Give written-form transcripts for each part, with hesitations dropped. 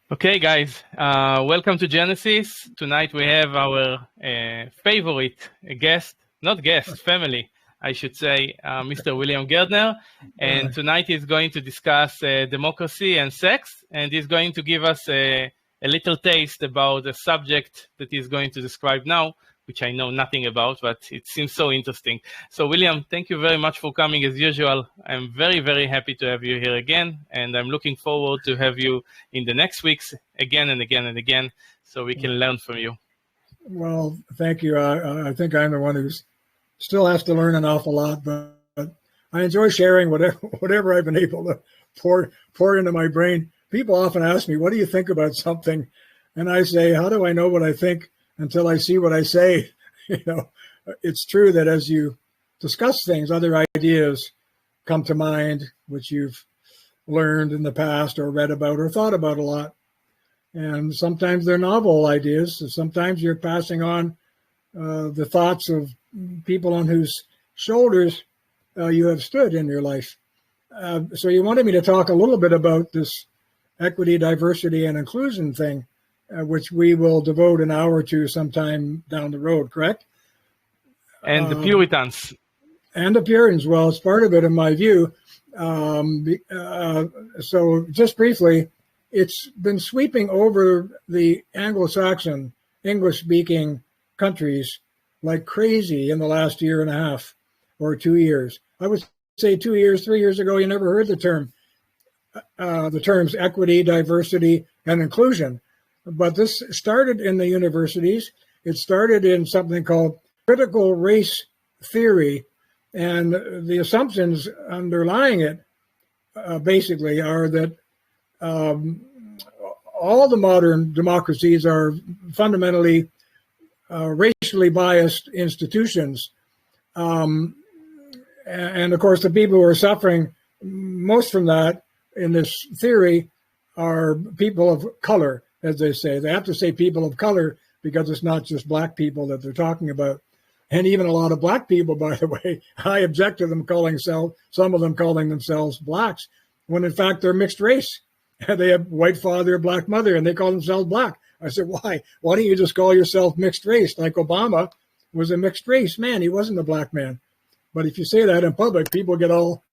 Okay, guys, welcome to Genesis. Tonight we have our favorite guest, not guest, family, I should say, Mr. William Gairdner. And tonight he's going to discuss democracy and sex, and he's going to give us a little taste about the subject that he's going to describe now, which I know nothing about, but it seems so interesting. So, William, thank you very much for coming as usual. I'm very, very happy to have you here again, and I'm looking forward to have you in the next weeks again and again and again, so we can learn from you. Well, thank you. I think I'm the one who still has to learn an awful lot, but I enjoy sharing whatever I've been able to pour into my brain. People often ask me, what do you think about something? And I say, how do I know what I think until I see what I say? It's true that as you discuss things, other ideas come to mind, which you've learned in the past or read about or thought about a lot. And sometimes they're novel ideas. Sometimes you're passing on the thoughts of people on whose shoulders you have stood in your life. So you wanted me to talk a little bit about this equity, diversity, and inclusion thing, which we will devote an hour to sometime down the road, correct? And the Puritans. And the Puritans, well, it's part of it in my view. So just briefly, it's been sweeping over the Anglo-Saxon, English-speaking countries like crazy in the last year and a half or 2 years. I would say 2 years, 3 years ago, you never heard the terms equity, diversity, and inclusion. But this started in the universities. It started in something called critical race theory. And the assumptions underlying it basically are that all the modern democracies are fundamentally racially biased institutions. And of course, the people who are suffering most from that in this theory are people of color, as they say. They have to say people of color because it's not just black people that they're talking about. And even a lot of black people, by the way, I object to them some of them calling themselves blacks, when in fact they're mixed race. They have white father, black mother, and they call themselves black. I said, why? Why don't you just call yourself mixed race? Like Obama was a mixed race man. He wasn't a black man. But if you say that in public, people get all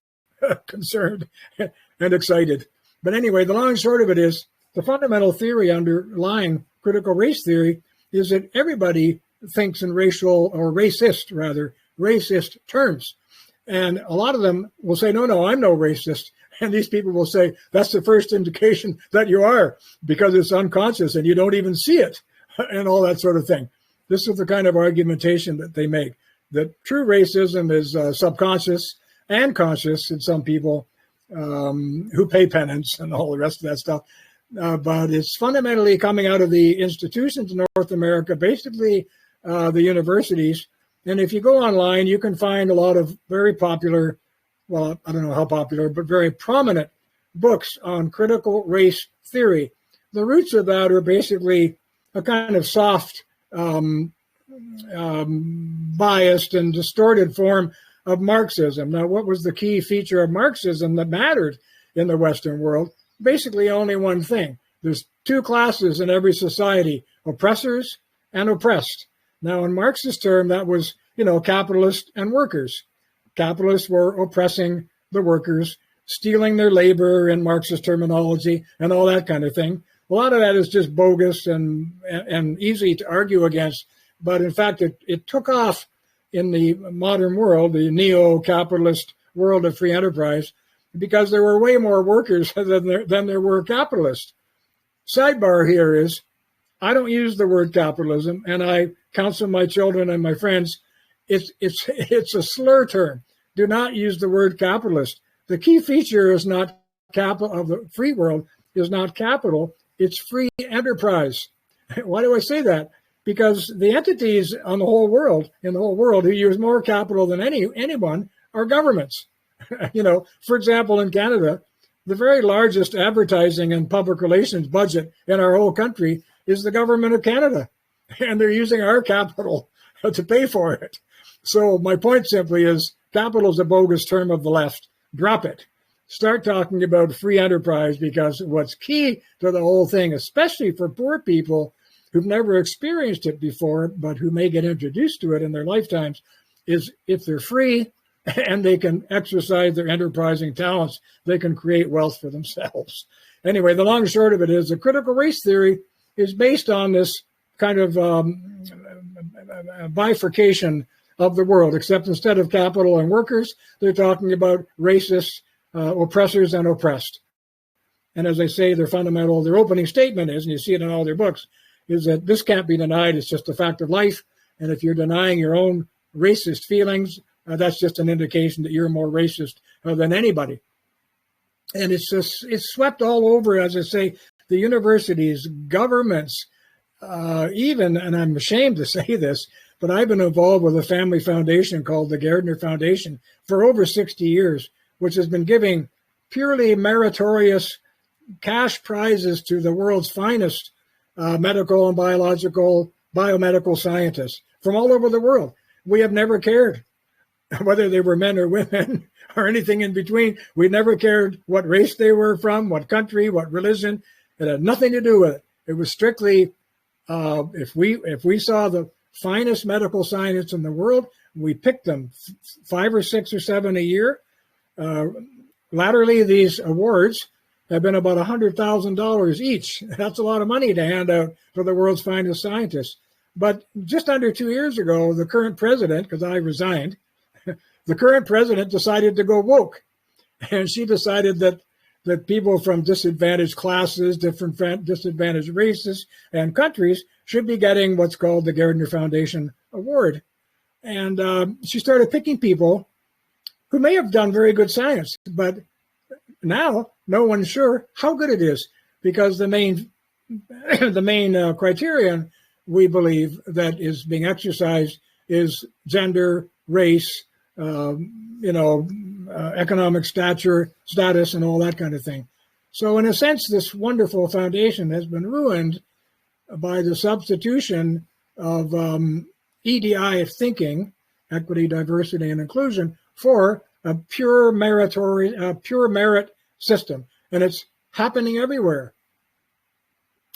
concerned and excited. But anyway, the long and short of it is, the fundamental theory underlying critical race theory is that everybody thinks in racist terms. And a lot of them will say, no, I'm no racist. And these people will say, that's the first indication that you are, because it's unconscious and you don't even see it, and all that sort of thing. This is the kind of argumentation that they make, that true racism is subconscious and conscious in some people who pay penance and all the rest of that stuff. But it's fundamentally coming out of the institutions in North America, basically the universities. And if you go online, you can find a lot of very popular, well, I don't know how popular, but very prominent books on critical race theory. The roots of that are basically a kind of soft, biased and distorted form of Marxism. Now, what was the key feature of Marxism that mattered in the Western world? Basically only one thing. There's two classes in every society, oppressors and oppressed. Now, in Marx's term, that was, capitalists and workers. Capitalists were oppressing the workers, stealing their labor in Marxist terminology and all that kind of thing. A lot of that is just bogus and easy to argue against. But in fact, it took off in the modern world, the neo-capitalist world of free enterprise, because there were way more workers than there were capitalists. Sidebar here is, I don't use the word capitalism, and I counsel my children and my friends, it's a slur term. Do not use the word capitalist. The key feature is not capital of the free world is not capital, it's free enterprise. Why do I say that? Because the entities in the whole world who use more capital than anyone are governments. For example, in Canada, the very largest advertising and public relations budget in our whole country is the government of Canada, and they're using our capital to pay for it. So my point simply is, capital is a bogus term of the left. Drop it. start talking about free enterprise, because what's key to the whole thing, especially for poor people who've never experienced it before, but who may get introduced to it in their lifetimes, is if they're free and they can exercise their enterprising talents, they can create wealth for themselves. Anyway, the long and short of it is the critical race theory is based on this kind of bifurcation of the world, except instead of capital and workers, they're talking about racists, oppressors and oppressed. And as I say, their opening statement is, and you see it in all their books, is that this can't be denied. It's just a fact of life. And if you're denying your own racist feelings, that's just an indication that you're more racist than anybody. And it's swept all over, as I say, the universities, governments, even, and I'm ashamed to say this, but I've been involved with a family foundation called the Gairdner Foundation for over 60 years, which has been giving purely meritorious cash prizes to the world's finest medical and biomedical scientists from all over the world. We have never cared whether they were men or women or anything in between. We never cared what race they were from, what country, what religion. It had nothing to do with it. It was strictly, if we saw the finest medical scientists in the world, we picked them 5 or 6 or 7 a year. Latterly, these awards have been about $100,000 each. That's a lot of money to hand out for the world's finest scientists. But just under 2 years ago, the current president, because I resigned, the current president decided to go woke. And she decided that people from disadvantaged classes, different disadvantaged races and countries should be getting what's called the Gairdner Foundation Award. And she started picking people who may have done very good science, but now no one's sure how good it is, because the main criterion we believe that is being exercised is gender, race, economic status, and all that kind of thing. So in a sense, this wonderful foundation has been ruined by the substitution of EDI thinking, equity, diversity, and inclusion, for a pure merit system. And it's happening everywhere.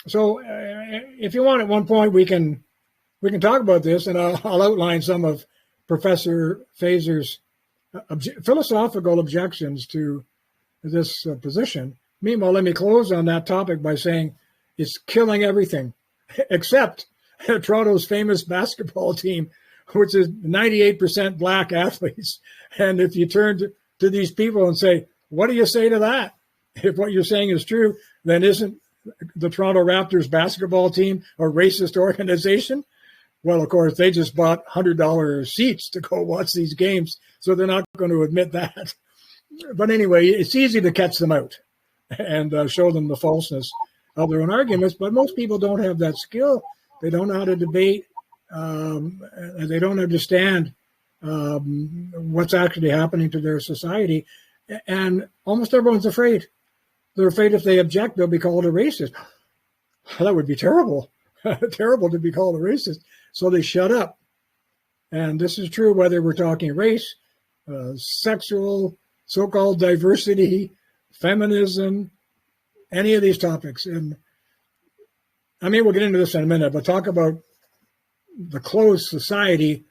So if you want, at one point, we can talk about this, and I'll outline some of Professor Faeser's philosophical objections to this position. Meanwhile, let me close on that topic by saying it's killing everything, except Toronto's famous basketball team, which is 98% black athletes. And if you turn to these people and say, what do you say to that? If what you're saying is true, then isn't the Toronto Raptors basketball team a racist organization? Well, of course, they just bought $100 seats to go watch these games, so they're not going to admit that. But anyway, it's easy to catch them out and show them the falseness of their own arguments. But most people don't have that skill. They don't know how to debate. They don't understand what's actually happening to their society. And almost everyone's afraid. They're afraid if they object, they'll be called a racist. That would be terrible. Terrible to be called a racist. So they shut up. And this is true whether we're talking race, sexual, so-called diversity, feminism, any of these topics. And I mean, we'll get into this in a minute, but talk about the closed society.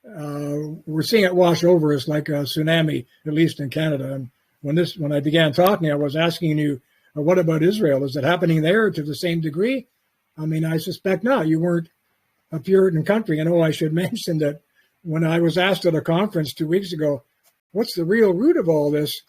We're seeing it wash over us like a tsunami, at least in Canada. And when I began talking, I was asking you, what about Israel? Is it happening there to the same degree? I mean, I suspect not. You weren't a Puritan country. And I should mention that when I was asked at a conference 2 weeks ago, what's the real root of all this?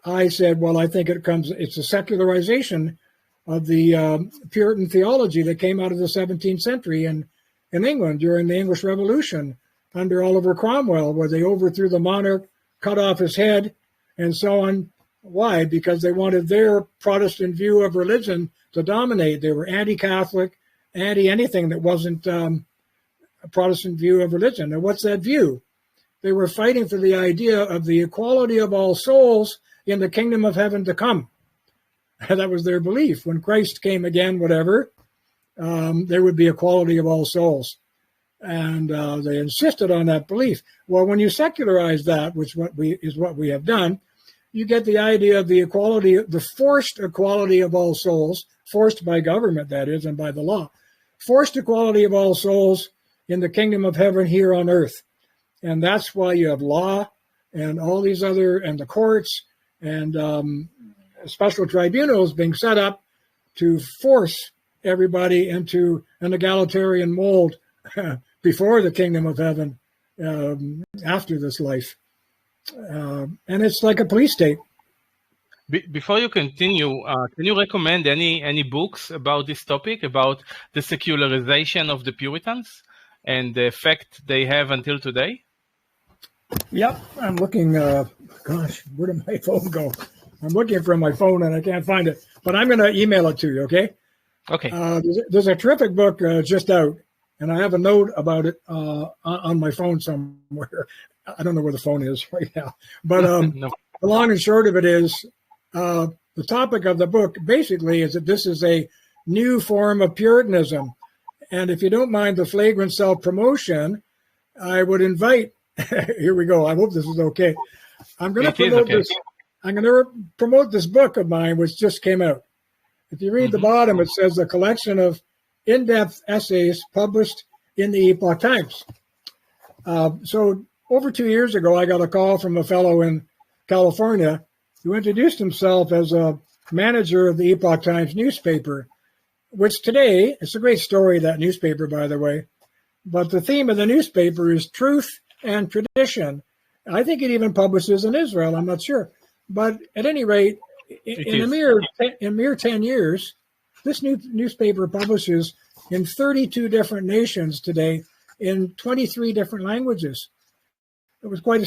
I said, well, I think it's a secularization of the Puritan theology that came out of the 17th century in England during the English Revolution under Oliver Cromwell, where they overthrew the monarch, cut off his head, and so on. Why? Because they wanted their Protestant view of religion to dominate. They were anti-Catholic, anti-anything that wasn't a Protestant view of religion. And what's that view? They were fighting for the idea of the equality of all souls in the kingdom of heaven to come. And that was their belief. When Christ came again, whatever, there would be equality of all souls. And they insisted on that belief. Well, when you secularize that, which is what we have done, you get the idea of the equality, the forced equality of all souls, forced by government, that is, and by the law, forced equality of all souls in the kingdom of heaven here on earth. And that's why you have law and all these other, and the courts and special tribunals being set up to force everybody into an egalitarian mold before the kingdom of heaven, after this life. And it's like a police state. Before you continue, can you recommend any books about this topic, about the secularization of the Puritans and the effect they have until today? Yep, I'm looking. Gosh, where did my phone go? I'm looking for my phone and I can't find it. But I'm going to email it to you, okay? Okay. There's a terrific book just out, and I have a note about it on my phone somewhere. I don't know where the phone is right now. But No. the long and short of it is, the topic of the book basically is that this is a new form of Puritanism. And if you don't mind the flagrant self-promotion, I would invite, here we go. I hope this is okay. I'm going to promote this. I'm going to promote this book of mine, which just came out. If you read the bottom, it says a collection of in-depth essays published in the Epoch Times. So over 2 years ago, I got a call from a fellow in California who introduced himself as a manager of the Epoch Times newspaper, which today, it's a great story, that newspaper, by the way, but the theme of the newspaper is truth and tradition. I think it even publishes in Israel, I'm not sure. But at any rate, in a mere 10 years, this newspaper publishes in 32 different nations today in 23 different languages. I was quite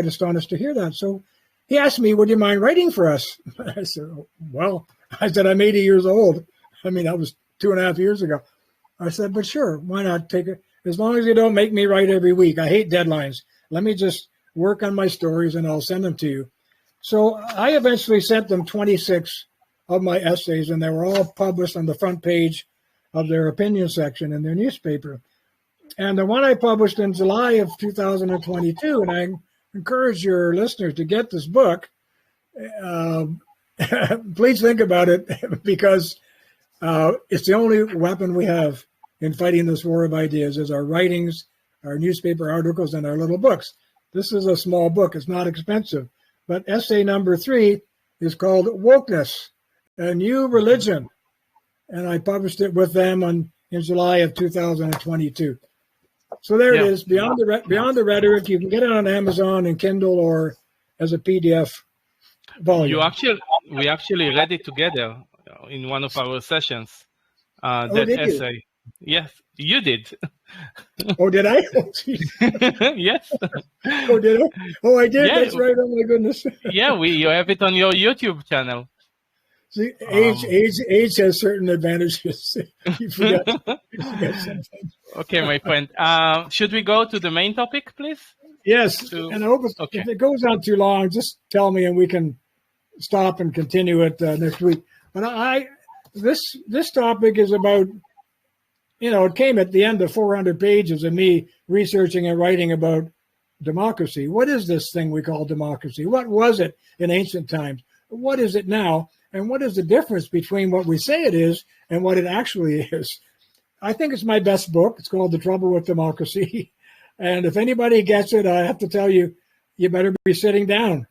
astonished to hear that. So he asked me, would you mind writing for us? I said, well, I'm 80 years old. I mean, that was 2.5 years ago. I said, but sure, why not take it? As long as you don't make me write every week. I hate deadlines. Let me just work on my stories and I'll send them to you. So I eventually sent them 26 of my essays, and they were all published on the front page of their opinion section in their newspaper. And the one I published in July of 2022, and I encourage your listeners to get this book. Please think about it, because it's the only weapon we have in fighting this war of ideas is our writings, our newspaper articles, and our little books. This is a small book. It's not expensive. But essay number 3 is called Wokeness, a New Religion. And I published it with them in July of 2022. So there it is, Beyond the Rhetoric. You can get it on Amazon and Kindle or as a PDF volume. We actually read it together in one of our sessions, that essay. You? Yes, you did. Oh, did I? Oh, yes. Oh, did I? Oh, I did. Yeah. That's right. Oh my goodness. Yeah, you have it on your YouTube channel. See, age has certain advantages. You forget something. Okay, my friend. Should we go to the main topic, please? Yes. And I hope if it goes on too long, just tell me and we can stop and continue it next week. But this topic is about, it came at the end of 400 pages of me researching and writing about democracy. What is this thing we call democracy? What was it in ancient times? What is it now? And what is the difference between what we say it is and what it actually is? I think it's my best book. It's called The Trouble with Democracy. And if anybody gets it, I have to tell you, you better be sitting down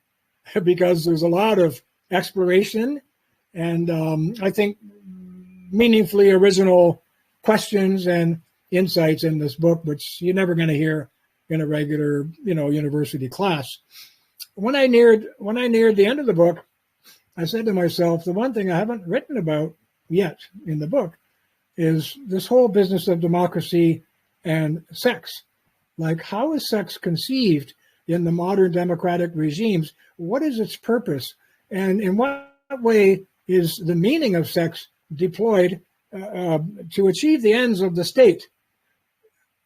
because there's a lot of exploration and I think meaningfully original questions and insights in this book, which you're never going to hear in a regular, university class. When I neared the end of the book, I said to myself, the one thing I haven't written about yet in the book is this whole business of democracy and sex. Like, how is sex conceived in the modern democratic regimes? What is its purpose? And in what way is the meaning of sex deployed to achieve the ends of the state?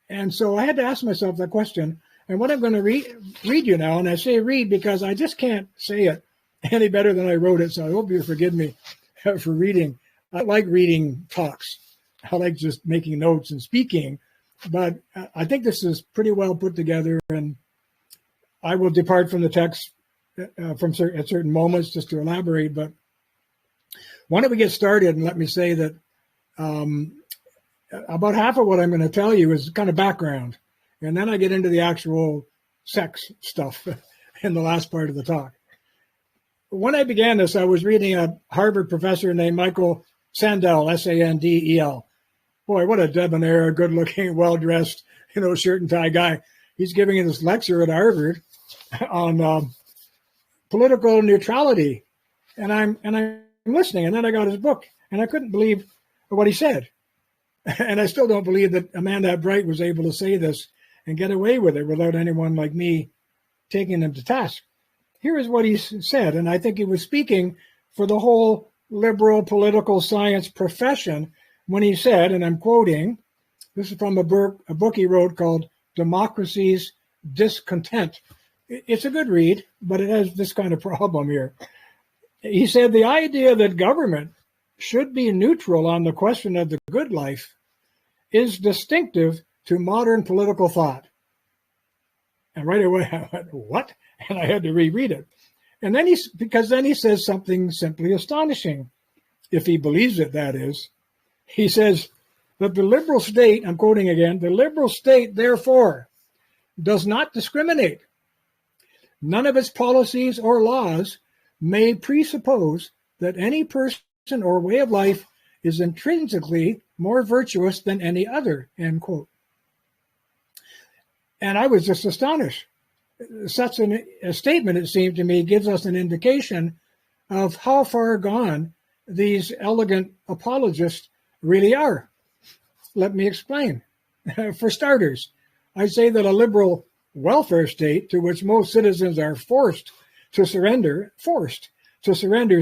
And so I had to ask myself that question. And what I'm going to read you now, and I say read because I just can't say it any better than I wrote it. So I hope you forgive me for reading. I like reading talks. I like just making notes and speaking. But I think this is pretty well put together. And I will depart from the text at certain moments, just to elaborate. But why don't we get started, and let me say that about half of what I'm going to tell you is kind of background, and then I get into the actual sex stuff in the last part of the talk. When I began this, I was reading a Harvard professor named Michael Sandel, Sandel. Boy, what a debonair, good-looking, well-dressed, shirt and tie guy. He's giving this lecture at Harvard on political neutrality, and I'm listening. And then I got his book, and I couldn't believe what he said. And I still don't believe that a man that bright was able to say this and get away with it without anyone like me taking him to task. Here is what he said, and I think he was speaking for the whole liberal political science profession when he said, and I'm quoting, this is from a book he wrote called Democracies, Discontent. It's a good read, but it has this kind of problem here. He said the idea that government should be neutral on the question of the good life is distinctive to modern political thought. And right away I went, what? And I had to reread it. And then he says something simply astonishing, if he believes it, that is. He says that the liberal state, I'm quoting again, the liberal state, therefore, does not discriminate. None of its policies or laws may presuppose that any person or way of life is intrinsically more virtuous than any other, end quote. And I was just astonished. Such a statement, it seemed to me, gives us an indication of how far gone these elegant apologists really are. Let me explain. For starters, I say that a liberal welfare state to which most citizens are forced to surrender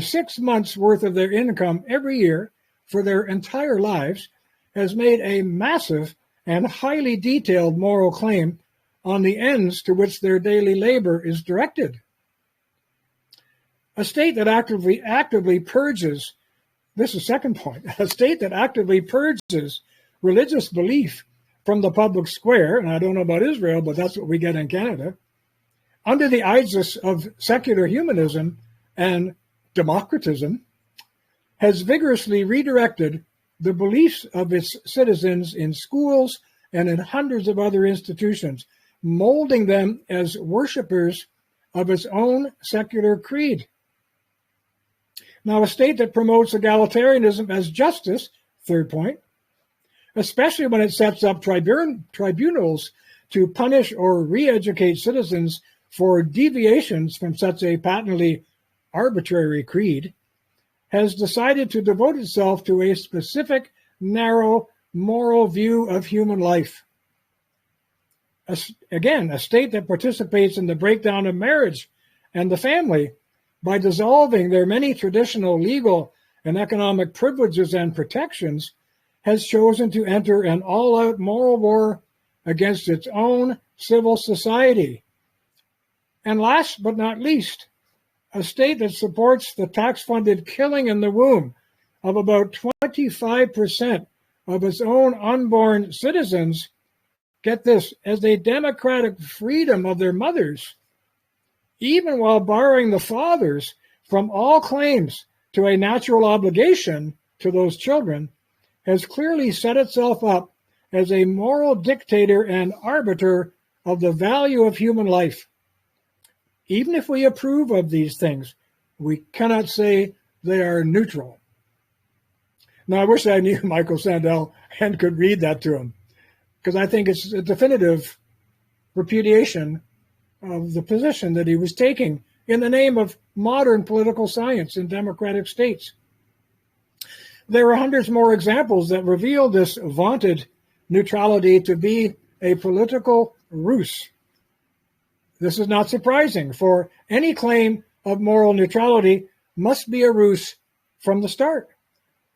6 months worth of their income every year for their entire lives has made a massive and highly detailed moral claim on the ends to which their daily labor is directed. A state that actively purges, this is second point, a state that actively purges religious belief from the public square, and I don't know about Israel, but that's what we get in Canada, under the aegis of secular humanism and democratism, has vigorously redirected the beliefs of its citizens in schools and in hundreds of other institutions, molding them as worshippers of its own secular creed. Now, a state that promotes egalitarianism as justice, third point, especially when it sets up tribunals to punish or re-educate citizens for deviations from such a patently arbitrary creed, has decided to devote itself to a specific, narrow, moral view of human life. Again, a state that participates in the breakdown of marriage and the family by dissolving their many traditional legal and economic privileges and protections has chosen to enter an all-out moral war against its own civil society. And last but not least, a state that supports the tax-funded killing in the womb of about 25% of its own unborn citizens, get this, as a democratic freedom of their mothers, even while barring the fathers from all claims to a natural obligation to those children, has clearly set itself up as a moral dictator and arbiter of the value of human life. Even if we approve of these things, we cannot say they are neutral. Now, I wish I knew Michael Sandel and could read that to him, because I think it's a definitive repudiation of the position that he was taking in the name of modern political science in democratic states. There are hundreds more examples that reveal this vaunted neutrality to be a political ruse. This is not surprising, for any claim of moral neutrality must be a ruse from the start,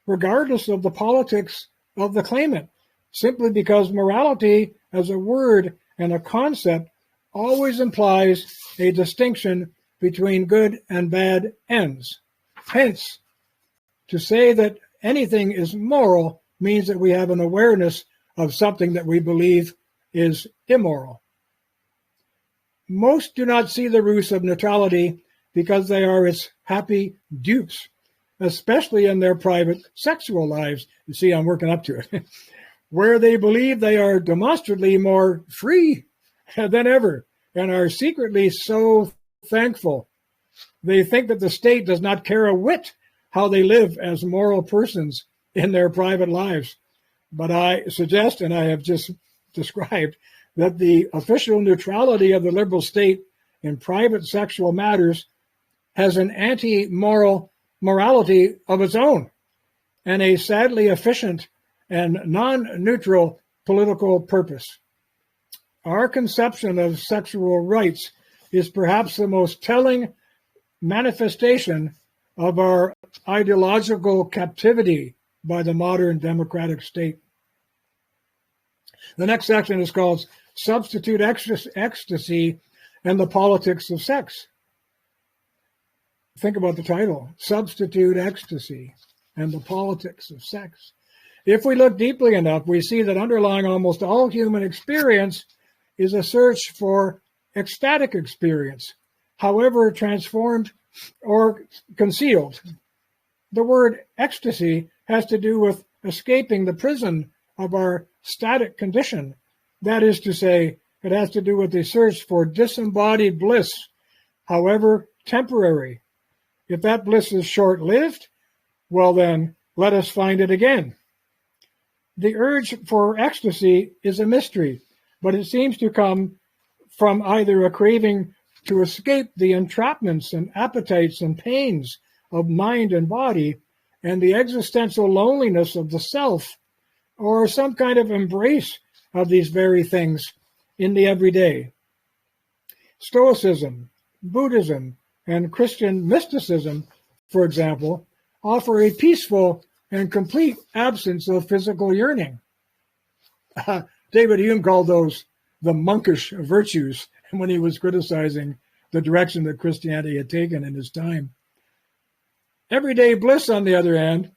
regardless of the politics of the claimant, simply because morality as a word and a concept always implies a distinction between good and bad ends. Hence, to say that anything is moral means that we have an awareness of something that we believe is immoral. Most do not see the ruse of neutrality because they are its happy dupes, especially in their private sexual lives. You see, I'm working up to it. Where they believe they are demonstrably more free than ever and are secretly so thankful. They think that the state does not care a whit how they live as moral persons in their private lives. But I suggest, and I have just described, that the official neutrality of the liberal state in private sexual matters has an anti-moral morality of its own and a sadly efficient and non-neutral political purpose. Our conception of sexual rights is perhaps the most telling manifestation of our ideological captivity by the modern democratic state. The next section is called Substitute Ecstasy and the Politics of Sex. Think about the title, Substitute Ecstasy and the Politics of Sex. If we look deeply enough, we see that underlying almost all human experience is a search for ecstatic experience, however transformed or concealed. The word ecstasy has to do with escaping the prison of our static condition. That is to say, it has to do with the search for disembodied bliss, however temporary. If that bliss is short-lived, well then, let us find it again. The urge for ecstasy is a mystery, but it seems to come from either a craving to escape the entrapments and appetites and pains of mind and body and the existential loneliness of the self, or some kind of embrace of these very things in the everyday. Stoicism, Buddhism, and Christian mysticism, for example, offer a peaceful and complete absence of physical yearning. David Hume called those the monkish virtues when he was criticizing the direction that Christianity had taken in his time. Everyday bliss, on the other hand,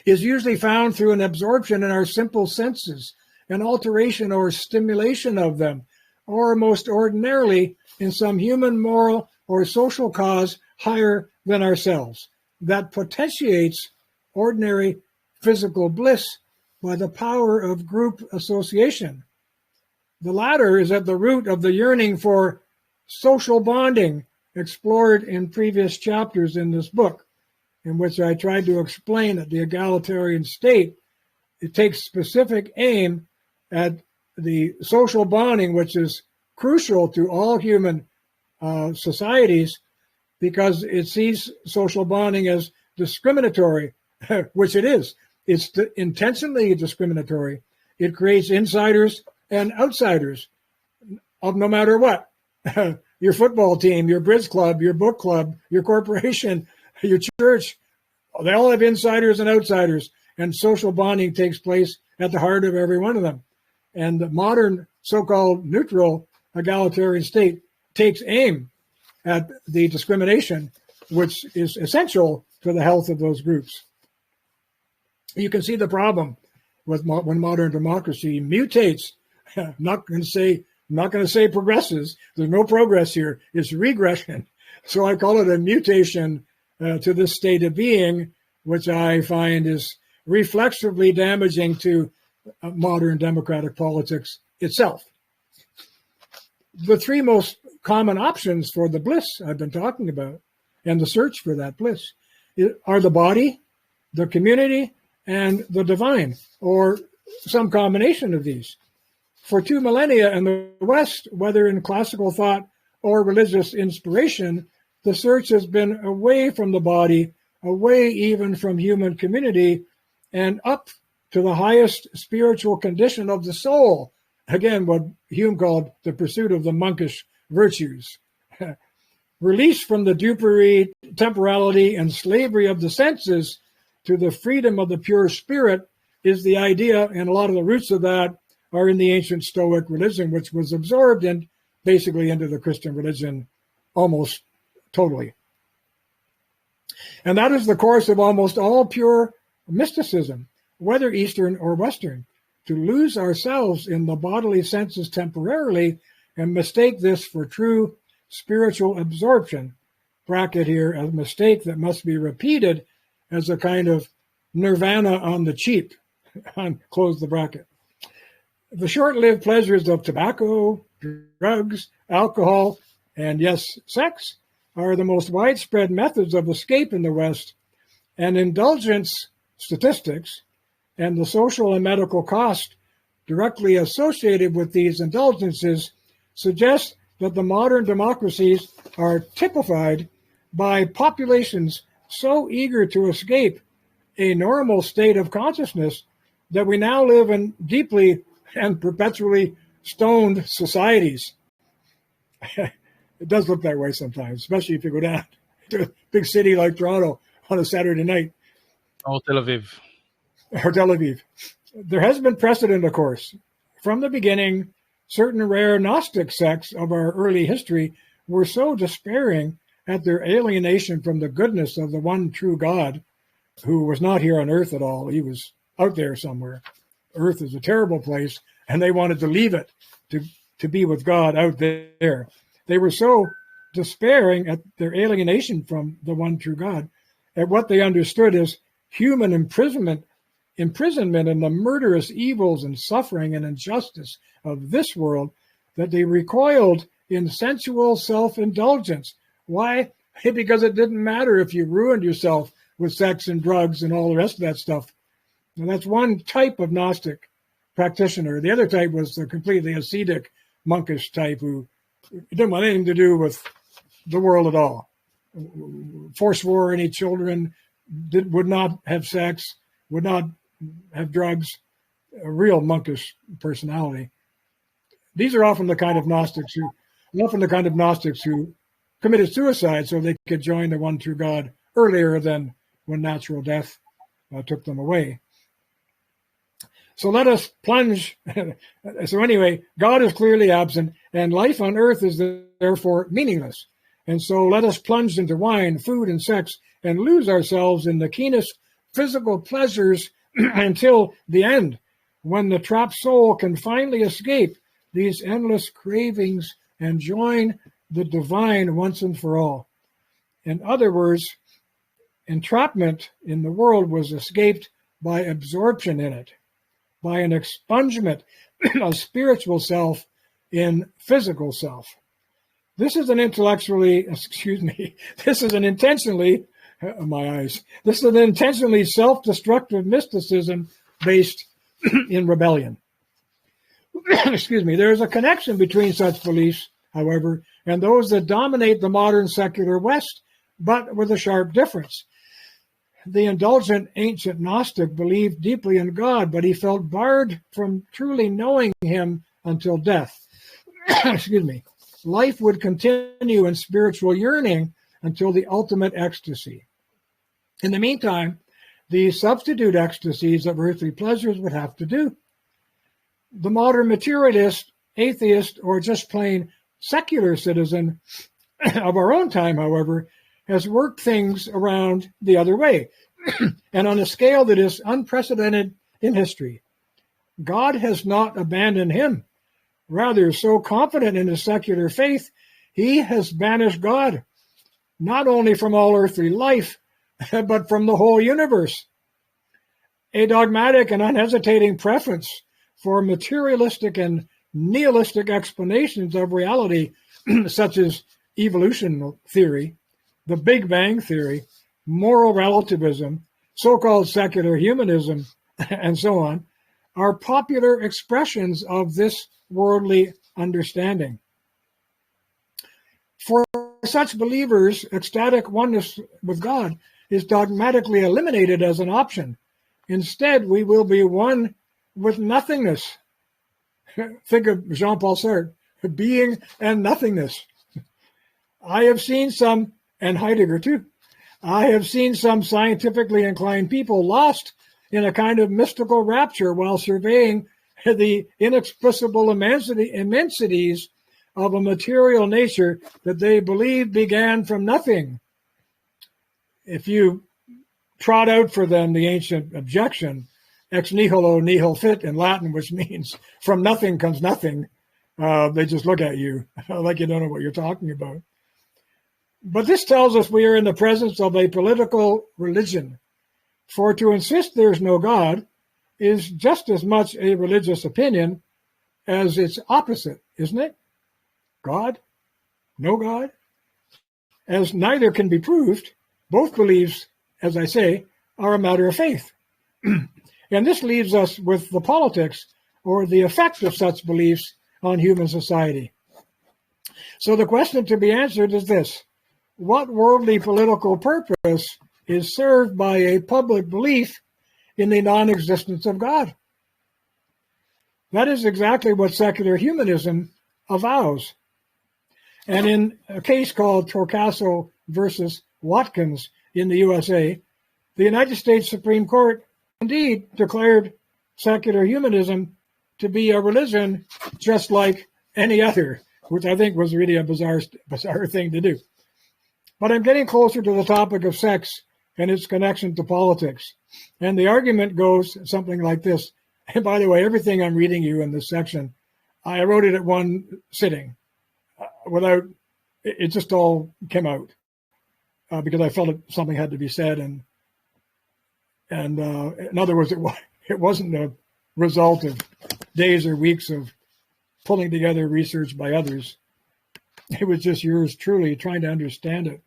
is usually found through an absorption in our simple senses, an alteration or stimulation of them, or most ordinarily in some human moral or social cause higher than ourselves, that potentiates ordinary physical bliss by the power of group association. The latter is at the root of the yearning for social bonding explored in previous chapters in this book, in which I tried to explain that the egalitarian state, it takes specific aim at the social bonding, which is crucial to all human societies, because it sees social bonding as discriminatory, which it is. It's intentionally discriminatory. It creates insiders and outsiders of no matter what. Your football team, your bridge club, your book club, your corporation, your church, they all have insiders and outsiders, and social bonding takes place at the heart of every one of them. And the modern so-called neutral egalitarian state takes aim at the discrimination, which is essential for the health of those groups. You can see the problem with when modern democracy mutates. Not going to say progresses. There's no progress here. It's regression. So I call it a mutation to this state of being, which I find is reflexively damaging to modern democratic politics itself. The three most common options for the bliss I've been talking about and the search for that bliss are the body, the community, and the divine, or some combination of these. For 2 millennia in the West, whether in classical thought or religious inspiration, the search has been away from the body, away even from human community, and up to the highest spiritual condition of the soul. Again, what Hume called the pursuit of the monkish virtues. Release from the dupery, temporality, and slavery of the senses to the freedom of the pure spirit is the idea, and a lot of the roots of that are in the ancient Stoic religion, which was absorbed basically into the Christian religion almost totally. And that is the course of almost all pure mysticism, whether Eastern or Western, to lose ourselves in the bodily senses temporarily and mistake this for true spiritual absorption, bracket here, a mistake that must be repeated as a kind of nirvana on the cheap, close the bracket. The short-lived pleasures of tobacco, drugs, alcohol, and yes, sex are the most widespread methods of escape in the West, and indulgence statistics and the social and medical cost directly associated with these indulgences suggest that the modern democracies are typified by populations so eager to escape a normal state of consciousness that we now live in deeply and perpetually stoned societies. It does look that way sometimes, especially if you go down to a big city like Toronto on a Saturday night. Or Tel Aviv. Or Tel Aviv. There has been precedent, of course. From the beginning, certain rare Gnostic sects of our early history were so despairing at their alienation from the goodness of the one true God, who was not here on earth at all. He was out there somewhere. Earth is a terrible place, and they wanted to leave it to be with God out there. They were so despairing at their alienation from the one true God, at what they understood as human imprisonment in the murderous evils and suffering and injustice of this world, that they recoiled in sensual self-indulgence. Why? Because it didn't matter if you ruined yourself with sex and drugs and all the rest of that stuff. And that's one type of Gnostic practitioner. The other type was the completely ascetic, monkish type who didn't want anything to do with the world at all. Forswore any children, would not have sex, would not have drugs, a real monkish personality. These are often the kind of Gnostics who committed suicide so they could join the one true God earlier than when natural death took them away. So let us plunge. So anyway, God is clearly absent, and life on earth is therefore meaningless. And so let us plunge into wine, food, and sex, and lose ourselves in the keenest physical pleasures until the end, when the trapped soul can finally escape these endless cravings and join the divine once and for all. In other words, entrapment in the world was escaped by absorption in it, by an expungement of spiritual self in physical self. This is an intentionally self-destructive mysticism based in rebellion. There is a connection between such beliefs, however, and those that dominate the modern secular West, but with a sharp difference. The indulgent ancient Gnostic believed deeply in God, but he felt barred from truly knowing him until death. Life would continue in spiritual yearning until the ultimate ecstasy. In the meantime, the substitute ecstasies of earthly pleasures would have to do. The modern materialist, atheist, or just plain secular citizen of our own time, however, has worked things around the other way, and on a scale that is unprecedented in history. God has not abandoned him. Rather, so confident in his secular faith, he has banished God, not only from all earthly life, but from the whole universe. A dogmatic and unhesitating preference for materialistic and nihilistic explanations of reality, such as evolution theory, the Big Bang theory, moral relativism, so-called secular humanism, and so on, are popular expressions of this worldly understanding. For such believers, ecstatic oneness with God is dogmatically eliminated as an option. Instead, we will be one with nothingness. Think of Jean-Paul Sartre, being and nothingness. I have seen some, and Heidegger too, I have seen some scientifically inclined people lost in a kind of mystical rapture while surveying the inexplicable immensities of a material nature that they believe began from nothing. If you trot out for them the ancient objection, ex nihilo nihil fit in Latin, which means from nothing comes nothing, They just look at you like you don't know what you're talking about. But this tells us we are in the presence of a political religion. For to insist there's no God is just as much a religious opinion as its opposite, isn't it? God? No God? As neither can be proved, both beliefs, as I say, are a matter of faith. And this leaves us with the politics or the effect of such beliefs on human society. So the question to be answered is this: what worldly political purpose is served by a public belief in the non-existence of God? That is exactly what secular humanism avows. And in a case called Torcaso versus Watkins in the USA, the United States Supreme Court indeed declared secular humanism to be a religion just like any other, which I think was really a bizarre thing to do. But I'm getting closer to the topic of sex and its connection to politics. And the argument goes something like this. And by the way, everything I'm reading you in this section, I wrote it at one sitting. It just all came out because I felt something had to be said. And in other words, it wasn't a result of days or weeks of pulling together research by others. It was just yours truly trying to understand it.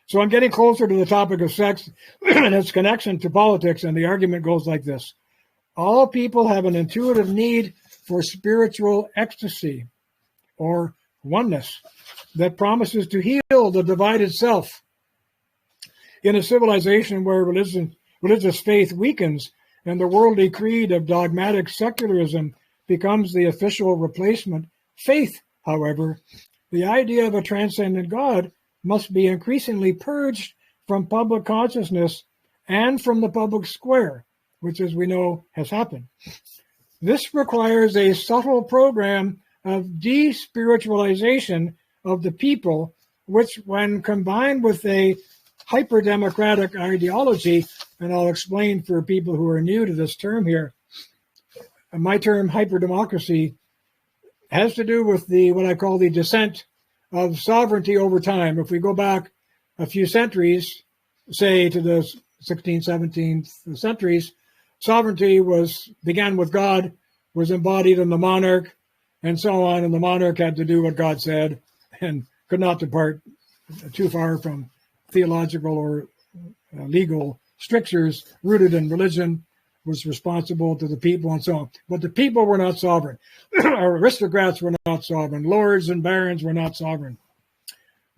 So I'm getting closer to the topic of sex and its connection to politics, and the argument goes like this. All people have an intuitive need for spiritual ecstasy or oneness that promises to heal the divided self. In a civilization where religious faith weakens and the worldly creed of dogmatic secularism becomes the official replacement, faith, however, the idea of a transcendent God must be increasingly purged from public consciousness and from the public square, which, as we know, has happened. This requires a subtle program of despiritualization of the people, which, when combined with a hyper-democratic ideology, and I'll explain for people who are new to this term here, my term hyper-democracy has to do with what I call the descent of sovereignty over time. If we go back a few centuries, say to the 16th, 17th centuries, sovereignty began with God, was embodied in the monarch, and so on, and the monarch had to do what God said and could not depart too far from theological or legal strictures rooted in religion, was responsible to the people and so on. But the people were not sovereign. Our aristocrats were not sovereign. Lords and barons were not sovereign.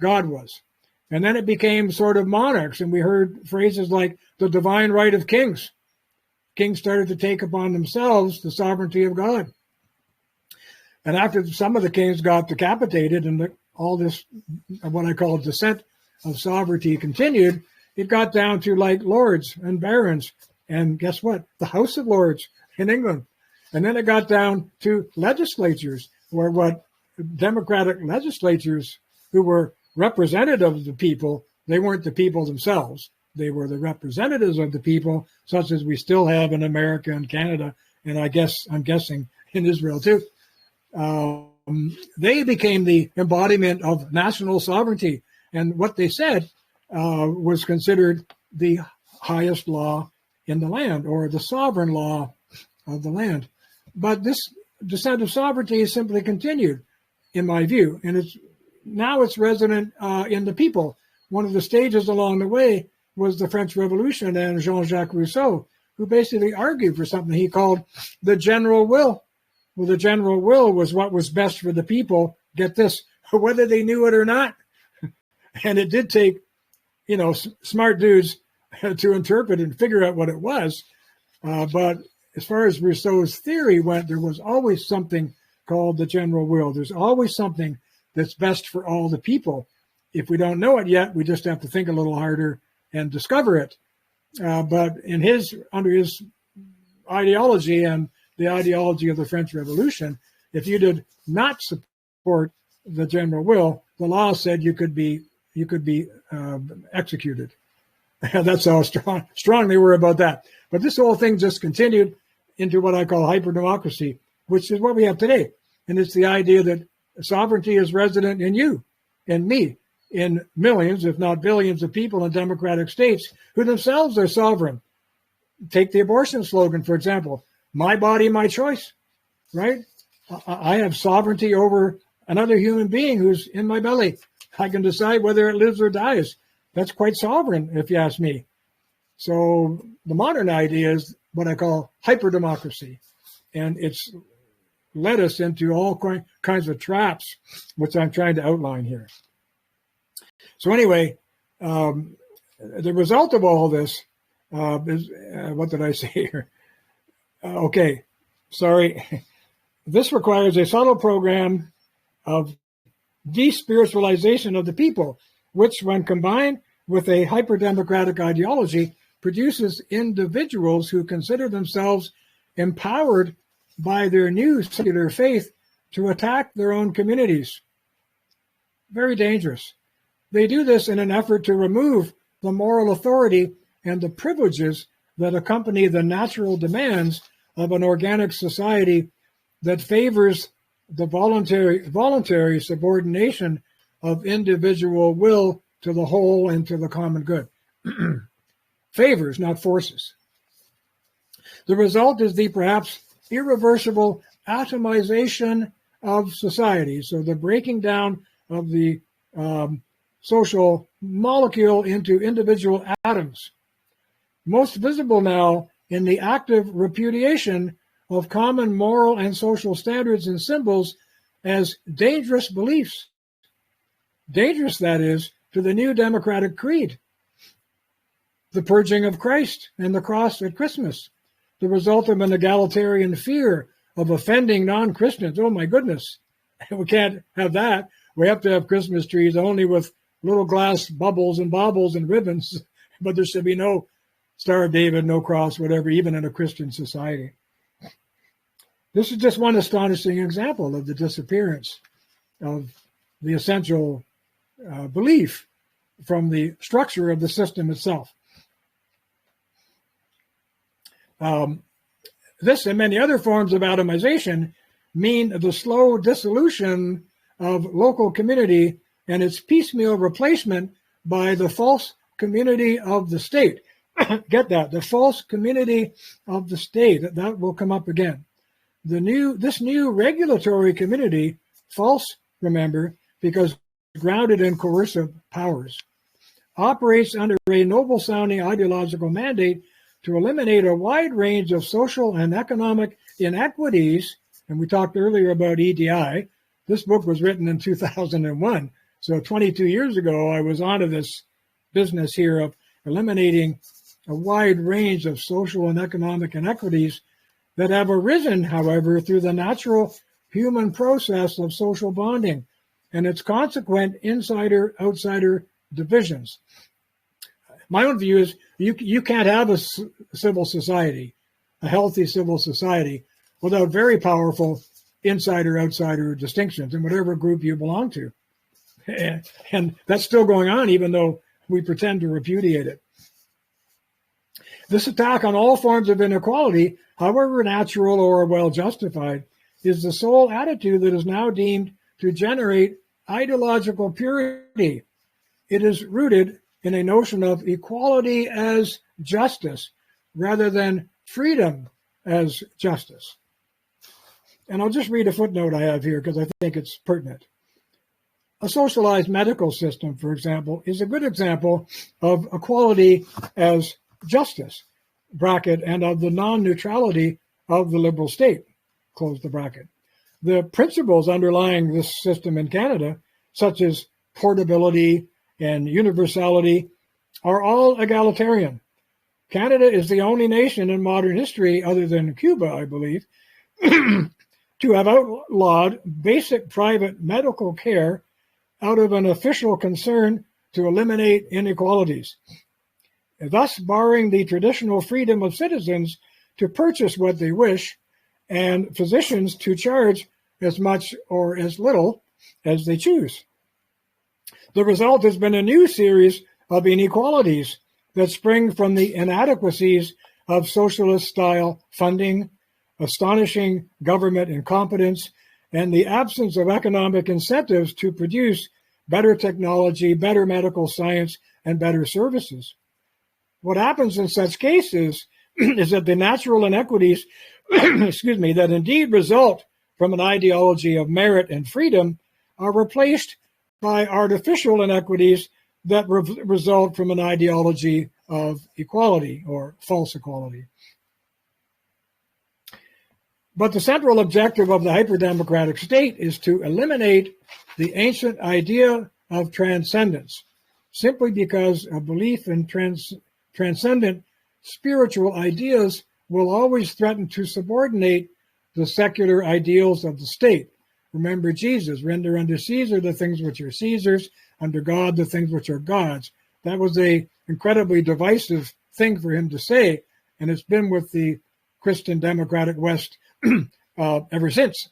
God was. And then it became sort of monarchs, and we heard phrases like the divine right of kings. Kings started to take upon themselves the sovereignty of God. And after some of the kings got decapitated and all this, what I call descent of sovereignty continued, it got down to like lords and barons. And guess what? The House of Lords in England. And then it got down to legislatures, where what democratic legislatures who were representative of the people, they weren't the people themselves. They were the representatives of the people, such as we still have in America and Canada, and I'm guessing in Israel too. They became the embodiment of national sovereignty. And what they said was considered the highest law in the land, or the sovereign law of the land. But this descent of sovereignty is simply continued, in my view, and it's resident in the people. One of the stages along the way was the French Revolution and Jean-Jacques Rousseau, who basically argued for something he called the general will. Well, the general will was what was best for the people, get this, whether they knew it or not. And it did take, smart dudes to interpret and figure out what it was. But as far as Rousseau's theory went, there was always something called the general will. There's always something that's best for all the people. If we don't know it yet, we just have to think a little harder and discover it. But under his ideology and the ideology of the French Revolution, if you did not support the general will, the law said you could be executed. That's how strong they were about that. But this whole thing just continued into what I call hyper-democracy, which is what we have today. And it's the idea that sovereignty is resident in you and me, in millions, if not billions of people in democratic states who themselves are sovereign. Take the abortion slogan, for example, my body, my choice, right? I have sovereignty over another human being who's in my belly. I can decide whether it lives or dies. That's quite sovereign, if you ask me. So the modern idea is what I call hyper-democracy. And it's led us into all kinds of traps, which I'm trying to outline here. So anyway, the result of all this is, what did I say here? Okay, sorry. This requires a subtle program of despiritualization of the people, which when combined with a hyper-democratic ideology produces individuals who consider themselves empowered by their new secular faith to attack their own communities. Very dangerous. They do this in an effort to remove the moral authority and the privileges that accompany the natural demands of an organic society that favors the voluntary subordination of individual will to the whole and to the common good. Favors, not forces. The result is the perhaps irreversible atomization of society, so the breaking down of the social molecule into individual atoms, most visible now in the active repudiation of common moral and social standards and symbols as dangerous beliefs. Dangerous, that is, to the new democratic creed. The purging of Christ and the cross at Christmas, the result of an egalitarian fear of offending non-Christians. Oh my goodness, we can't have that. We have to have Christmas trees only with little glass bubbles and baubles and ribbons, but there should be no Star of David, no cross, whatever, even in a Christian society. This is just one astonishing example of the disappearance of the essential belief from the structure of the system itself. This and many other forms of atomization mean the slow dissolution of local community and its piecemeal replacement by the false community of the state. Get that, the false community of the state. That will come up again. This new regulatory community, false, remember, because grounded in coercive powers, operates under a noble-sounding ideological mandate to eliminate a wide range of social and economic inequities. And we talked earlier about EDI. This book was written in 2001. So 22 years ago, I was onto this business here of eliminating a wide range of social and economic inequities that have arisen, however, through the natural human process of social bonding and its consequent insider-outsider divisions. My own view is you can't have a civil society, a healthy civil society, without very powerful insider-outsider distinctions in whatever group you belong to. And that's still going on, even though we pretend to repudiate it. This attack on all forms of inequality, however natural or well justified, is the sole attitude that is now deemed to generate ideological purity. It is rooted in a notion of equality as justice rather than freedom as justice. And I'll just read a footnote I have here because I think it's pertinent. A socialized medical system, for example, is a good example of equality as justice, bracket, and of the non-neutrality of the liberal state, close the bracket. The principles underlying this system in Canada, such as portability and universality, are all egalitarian. Canada is the only nation in modern history, other than Cuba, I believe, to have outlawed basic private medical care out of an official concern to eliminate inequalities, thus barring the traditional freedom of citizens to purchase what they wish and physicians to charge as much or as little as they choose. The result has been a new series of inequalities that spring from the inadequacies of socialist-style funding, astonishing government incompetence, and the absence of economic incentives to produce better technology, better medical science, and better services. What happens in such cases is that the natural inequities, that indeed result from an ideology of merit and freedom are replaced by artificial inequities that result from an ideology of equality or false equality. But the central objective of the hyperdemocratic state is to eliminate the ancient idea of transcendence, simply because a belief in transcendent spiritual ideas will always threaten to subordinate the secular ideals of the state. Remember Jesus, render unto Caesar the things which are Caesar's, unto God the things which are God's. That was an incredibly divisive thing for him to say, and it's been with the Christian democratic West ever since.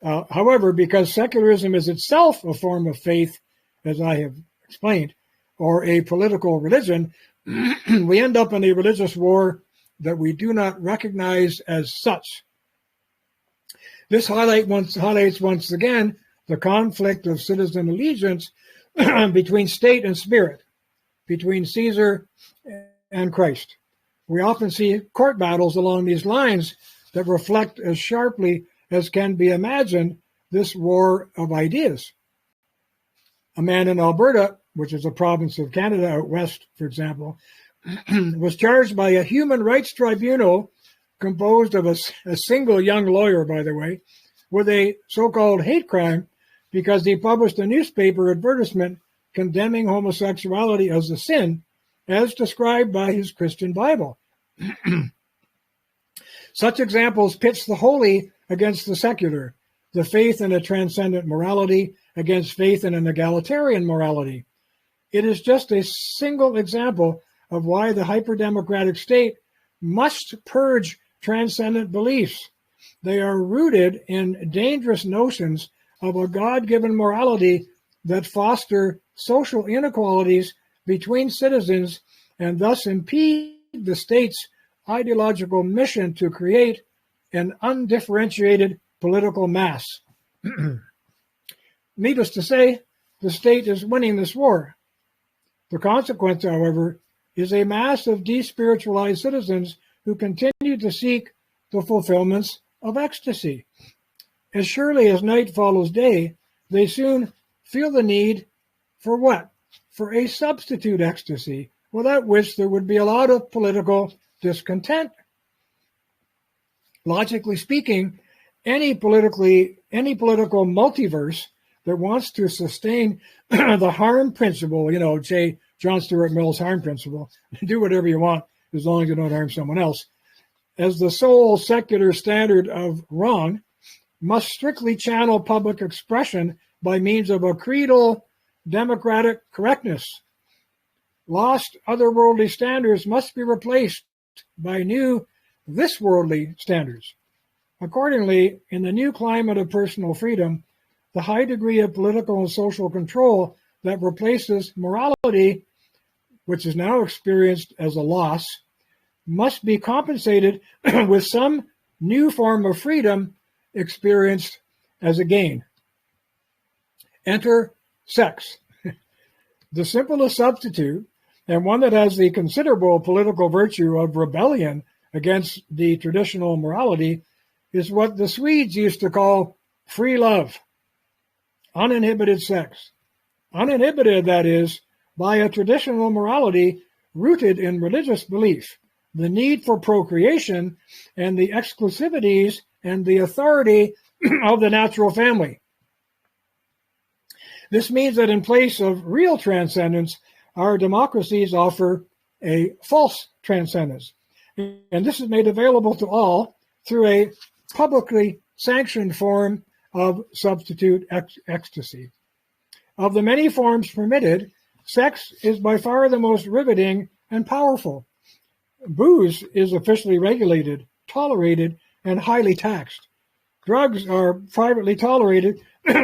However, because secularism is itself a form of faith, as I have explained, or a political religion, we end up in a religious war that we do not recognize as such. This highlights once again the conflict of citizen allegiance between state and spirit, between Caesar and Christ. We often see court battles along these lines that reflect as sharply as can be imagined this war of ideas. A man in Alberta, which is a province of Canada out west, for example, was charged by a human rights tribunal composed of a single young lawyer, by the way, with a so-called hate crime because he published a newspaper advertisement condemning homosexuality as a sin, as described by his Christian Bible. Such examples pitch the holy against the secular, the faith in a transcendent morality against faith in an egalitarian morality. It is just a single example of why the hyperdemocratic state must purge transcendent beliefs. They are rooted in dangerous notions of a God-given morality that foster social inequalities between citizens and thus impede the state's ideological mission to create an undifferentiated political mass. Needless to say, the state is winning this war. The consequence, however, is a mass of despiritualized citizens who continue to seek the fulfillments of ecstasy. As surely as night follows day, they soon feel the need for what? For a substitute ecstasy, without which there would be a lot of political discontent. Logically speaking, any political multiverse that wants to sustain the harm principle, John Stuart Mill's harm principle, do whatever you want as long as you don't harm someone else, as the sole secular standard of wrong, must strictly channel public expression by means of a creedal democratic correctness. Lost otherworldly standards must be replaced by new this-worldly standards. Accordingly, in the new climate of personal freedom, the high degree of political and social control that replaces morality, which is now experienced as a loss, must be compensated with some new form of freedom experienced as a gain. Enter sex. The simplest substitute, and one that has the considerable political virtue of rebellion against the traditional morality, is what the Swedes used to call free love, uninhibited sex. Uninhibited, that is, by a traditional morality rooted in religious belief, the need for procreation, and the exclusivities and the authority of the natural family. This means that in place of real transcendence, our democracies offer a false transcendence. And this is made available to all through a publicly sanctioned form of substitute ecstasy. Of the many forms permitted, sex is by far the most riveting and powerful. Booze is officially regulated, tolerated, and highly taxed. Drugs are privately tolerated,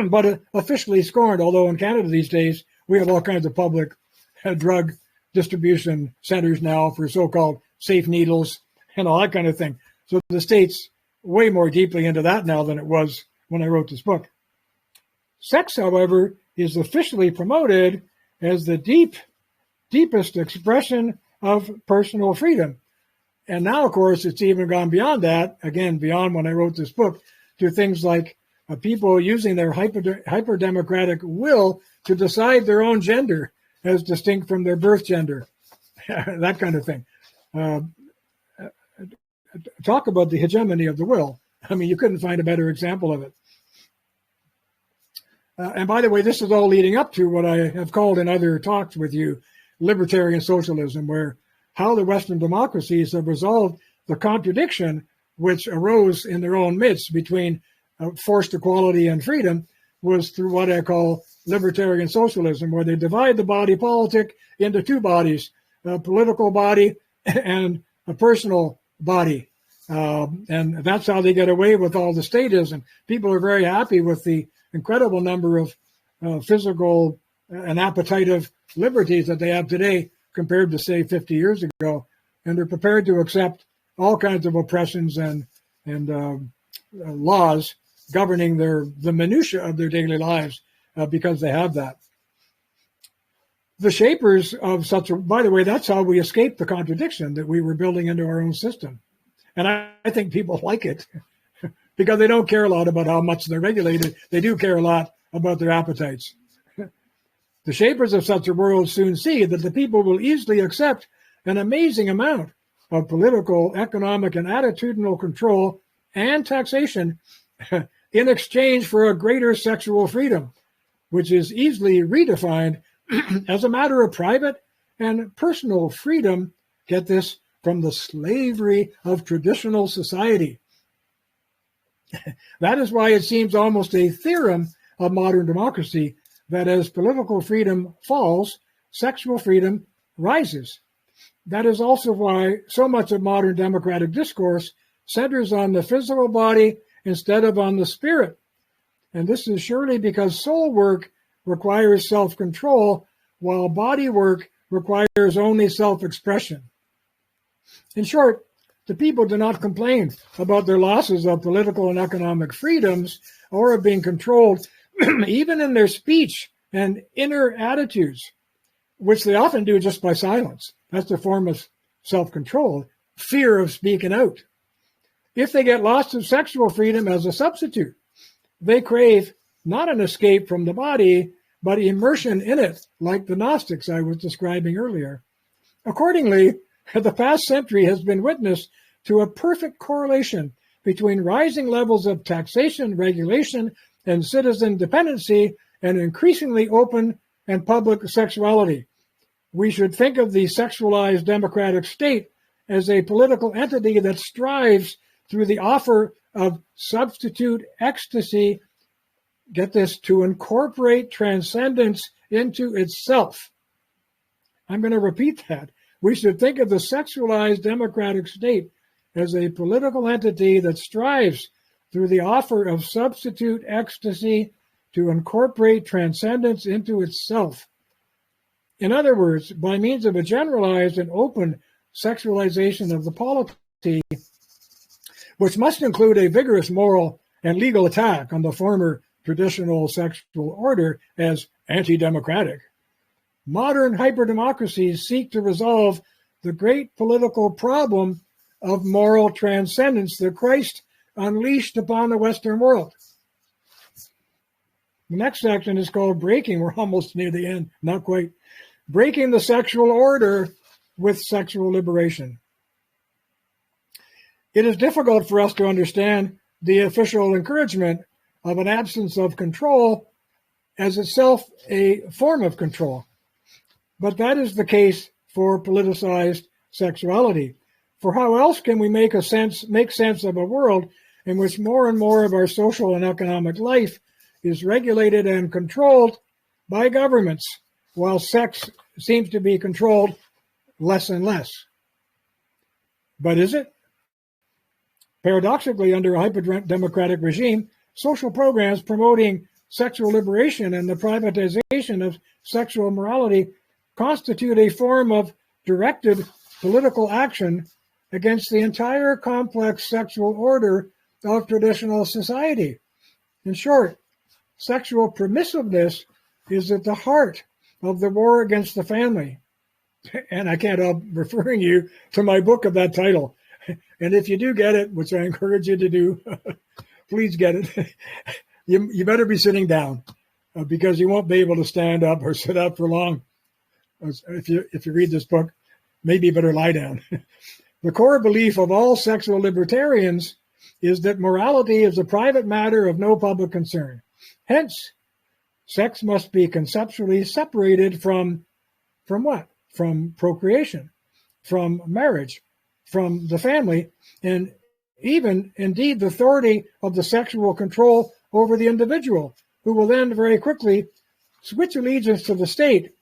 but officially scorned, although in Canada these days, we have all kinds of public drug distribution centers now for so-called safe needles and all that kind of thing. So the states way more deeply into that now than it was when I wrote this book. Sex, however, is officially promoted as the deepest expression of personal freedom. And now, of course, it's even gone beyond that, again, beyond when I wrote this book, to things like people using their hyper-democratic will to decide their own gender as distinct from their birth gender, that kind of thing. Talk about the hegemony of the will. I mean, you couldn't find a better example of it. And by the way, this is all leading up to what I have called in other talks with you, libertarian socialism, where how the Western democracies have resolved the contradiction which arose in their own midst between forced equality and freedom was through what I call libertarian socialism, where they divide the body politic into two bodies, a political body and a personal body. And that's how they get away with all the statism. People are very happy with the incredible number of physical and appetitive liberties that they have today compared to, say, 50 years ago. And they're prepared to accept all kinds of oppressions and laws governing the minutiae of their daily lives because they have that. The shapers of such a, by the way, that's how we escaped the contradiction that we were building into our own system. And I think people like it because they don't care a lot about how much they're regulated. They do care a lot about their appetites. The shapers of such a world soon see that the people will easily accept an amazing amount of political, economic, and attitudinal control and taxation in exchange for a greater sexual freedom, which is easily redefined as a matter of private and personal freedom, get this, from the slavery of traditional society. That is why it seems almost a theorem of modern democracy that as political freedom falls, sexual freedom rises. That is also why so much of modern democratic discourse centers on the physical body instead of on the spirit. And this is surely because soul work requires self-control, while body work requires only self-expression. In short, the people do not complain about their losses of political and economic freedoms or of being controlled even in their speech and inner attitudes, which they often do just by silence. That's a form of self-control, fear of speaking out. If they get lost of sexual freedom as a substitute, they crave not an escape from the body, but immersion in it, like the Gnostics I was describing earlier. Accordingly, the past century has been witness to a perfect correlation between rising levels of taxation, regulation, and citizen dependency, and increasingly open and public sexuality. We should think of the sexualized democratic state as a political entity that strives through the offer of substitute ecstasy, get this, to incorporate transcendence into itself. I'm going to repeat that. We should think of the sexualized democratic state as a political entity that strives through the offer of substitute ecstasy to incorporate transcendence into itself. In other words, by means of a generalized and open sexualization of the polity, which must include a vigorous moral and legal attack on the former traditional sexual order as anti-democratic, modern hyperdemocracies seek to resolve the great political problem of moral transcendence that Christ unleashed upon the Western world. The next section is called Breaking. We're almost near the end, not quite. Breaking the sexual order with sexual liberation. It is difficult for us to understand the official encouragement of an absence of control as itself a form of control. But that is the case for politicized sexuality. For how else can we make sense of a world in which more and more of our social and economic life is regulated and controlled by governments, while sex seems to be controlled less and less? But is it? Paradoxically, under a hyper-democratic regime, social programs promoting sexual liberation and the privatization of sexual morality constitute a form of directed political action against the entire complex sexual order of traditional society. In short, sexual permissiveness is at the heart of the war against the family. And I can't help referring you to my book of that title. And if you do get it, which I encourage you to do, please get it. You better be sitting down because you won't be able to stand up or sit up for long. If you read this book, maybe you better lie down. The core belief of all sexual libertarians is that morality is a private matter of no public concern. Hence, sex must be conceptually separated from what? From procreation, from marriage, from the family, and even, indeed, the authority of the sexual control over the individual, who will then very quickly switch allegiance to the state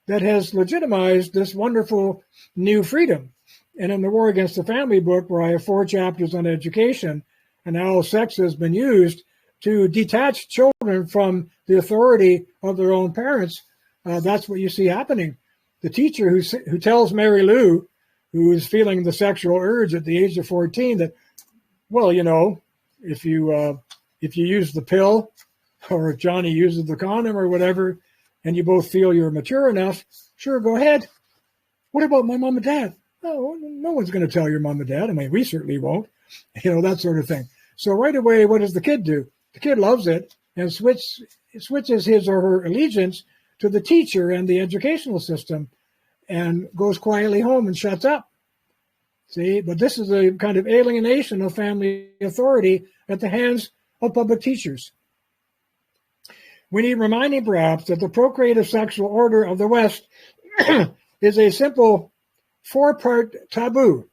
that has legitimized this wonderful new freedom. And in the War Against the Family book, where I have 4 chapters on education and how sex has been used to detach children from the authority of their own parents, that's what you see happening. The teacher who tells Mary Lou, who is feeling the sexual urge at the age of 14, that, well, you know, if you use the pill, or if Johnny uses the condom or whatever, and you both feel you're mature enough, sure, go ahead. What about my mom and dad? No one's going to tell your mom and dad. I mean, we certainly won't. You know, that sort of thing. So right away, what does the kid do? The kid loves it and switches his or her allegiance to the teacher and the educational system and goes quietly home and shuts up. See, but this is a kind of alienation of family authority at the hands of public teachers. We need reminding perhaps that the procreative sexual order of the West is a simple 4-part taboo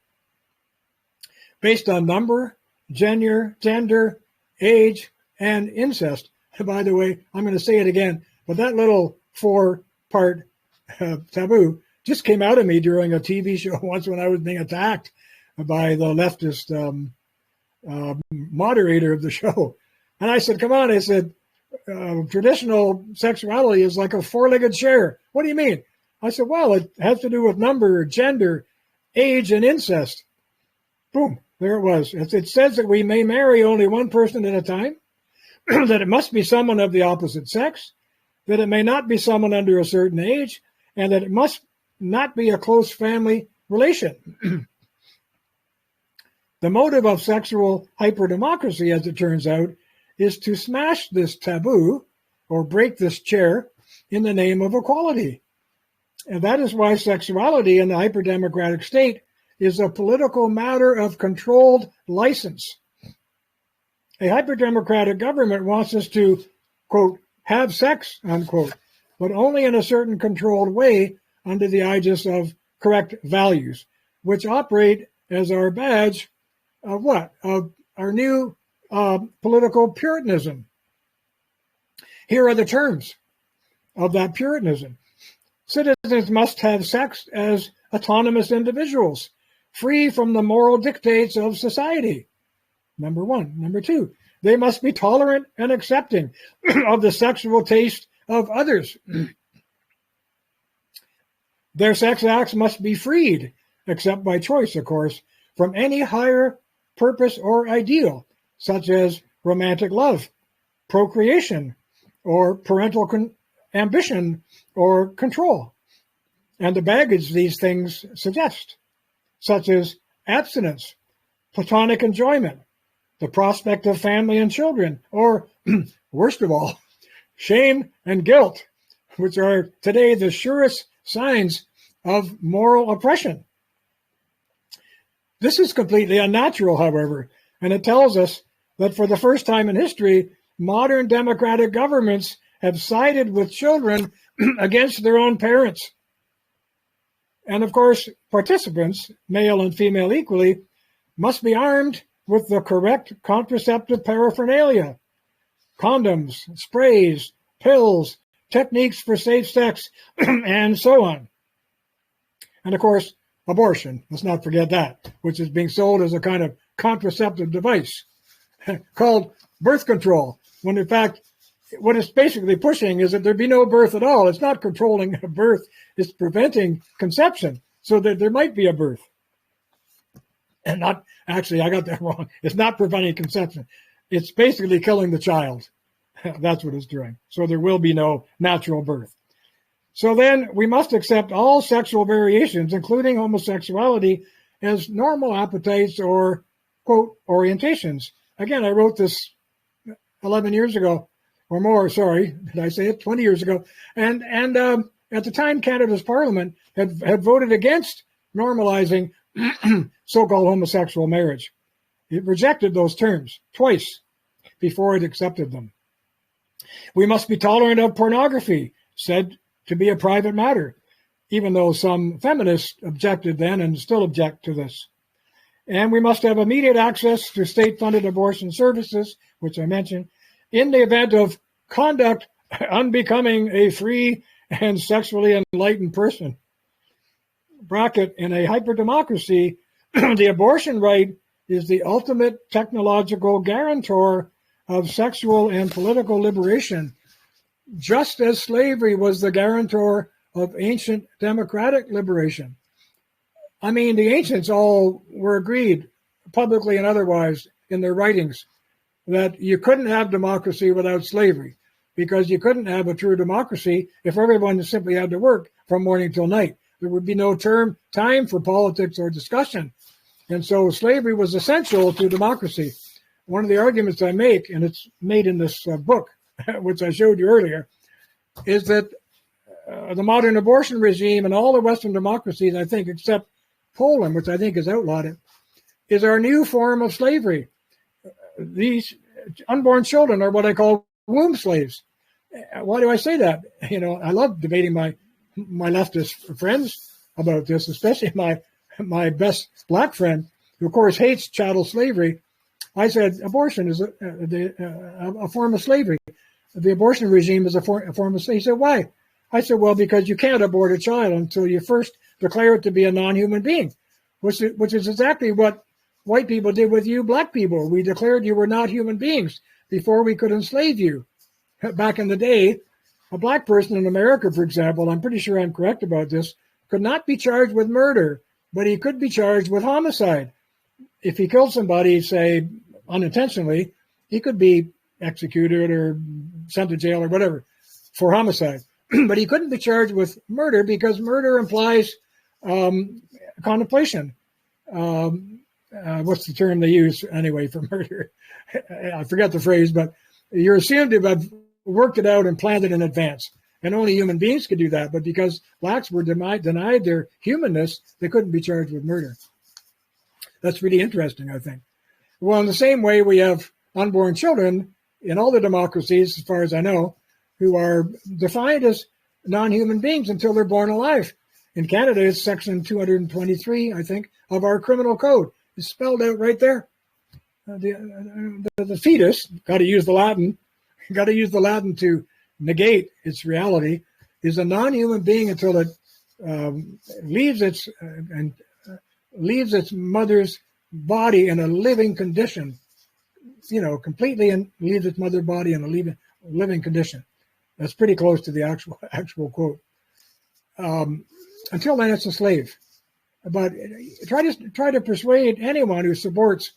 based on number, gender, age, and incest. By the way, I'm going to say it again, but that little 4-part taboo just came out of me during a TV show once when I was being attacked by the leftist moderator of the show. And I said, come on, I said, traditional sexuality is like a 4-legged chair. What do you mean? I said, well, it has to do with number, gender, age, and incest. Boom, there it was. It says that we may marry only one person at a time, that it must be someone of the opposite sex, that it may not be someone under a certain age, and that it must not be a close family relation. The motive of sexual hyperdemocracy, as it turns out, is to smash this taboo or break this chair in the name of equality. And that is why sexuality in the hyperdemocratic state is a political matter of controlled license. A hyperdemocratic government wants us to, quote, have sex, unquote, but only in a certain controlled way under the aegis of correct values, which operate as our badge of what? Of our new political Puritanism. Here are the terms of that Puritanism. Citizens must have sex as autonomous individuals, free from the moral dictates of society. Number 1. Number 2, they must be tolerant and accepting of the sexual taste of others. Their sex acts must be freed, except by choice, of course, from any higher purpose or ideal, such as romantic love, procreation, or parental ambition or control, and the baggage these things suggest, such as abstinence, platonic enjoyment, the prospect of family and children, or, worst of all, shame and guilt, which are today the surest signs of moral oppression. This is completely unnatural, however, and it tells us that for the first time in history, modern democratic governments have sided with children against their own parents. And of course, participants, male and female equally, must be armed with the correct contraceptive paraphernalia, condoms, sprays, pills, techniques for safe sex, and so on. And of course, abortion, let's not forget that, which is being sold as a kind of contraceptive device called birth control, when in fact, what it's basically pushing is that there be no birth at all. It's not controlling a birth, it's preventing conception so that there might be a birth. And not, actually, I got that wrong. It's not preventing conception. It's basically killing the child. That's what it's doing. So there will be no natural birth. So then we must accept all sexual variations, including homosexuality, as normal appetites or, quote, orientations. Again, I wrote this 11 years ago or more, sorry, did I say it? 20 years ago. And at the time, Canada's Parliament had voted against normalizing so-called homosexual marriage. It rejected those terms twice before it accepted them. We must be tolerant of pornography, said to be a private matter, even though some feminists objected then and still object to this. And we must have immediate access to state-funded abortion services, which I mentioned, in the event of conduct unbecoming a free and sexually enlightened person. Bracket, in a hyper-democracy, the abortion right is the ultimate technological guarantor of sexual and political liberation, just as slavery was the guarantor of ancient democratic liberation. I mean, the ancients all were agreed, publicly and otherwise, in their writings, that you couldn't have democracy without slavery, because you couldn't have a true democracy if everyone simply had to work from morning till night. There would be no time for politics or discussion. And so slavery was essential to democracy. One of the arguments I make, and it's made in this book, which I showed you earlier, is that the modern abortion regime and all the Western democracies, I think, except Poland, which I think has outlawed it, is our new form of slavery. These unborn children are what I call womb slaves. Why do I say that? You know, I love debating my leftist friends about this, especially my best black friend, who of course hates chattel slavery. I said abortion is a form of slavery. The abortion regime is a form of slavery. He said, why? I said, well, because you can't abort a child until you first declare it to be a non-human being, which is exactly what white people did with you black people. We declared you were not human beings before we could enslave you. Back in the day, a black person in America, for example, I'm pretty sure I'm correct about this, could not be charged with murder, but he could be charged with homicide. If he killed somebody, say, unintentionally, he could be executed or sent to jail or whatever for homicide. But he couldn't be charged with murder because murder implies contemplation. What's the term they use anyway for murder? I forget the phrase, but you're assumed to have worked it out and planned it in advance. And only human beings could do that. But because blacks were denied their humanness, they couldn't be charged with murder. That's really interesting, I think. Well, in the same way, we have unborn children in all the democracies, as far as I know, who are defined as non-human beings until they're born alive. In Canada, it's section 223, I think, of our criminal code. It's spelled out right there. The fetus, got to use the Latin to negate its reality, is a non-human being until it leaves its mother's body in a living condition, completely, and leaves its mother's body in a living condition. That's pretty close to the actual quote. Until then, it's a slave. But try to persuade anyone who supports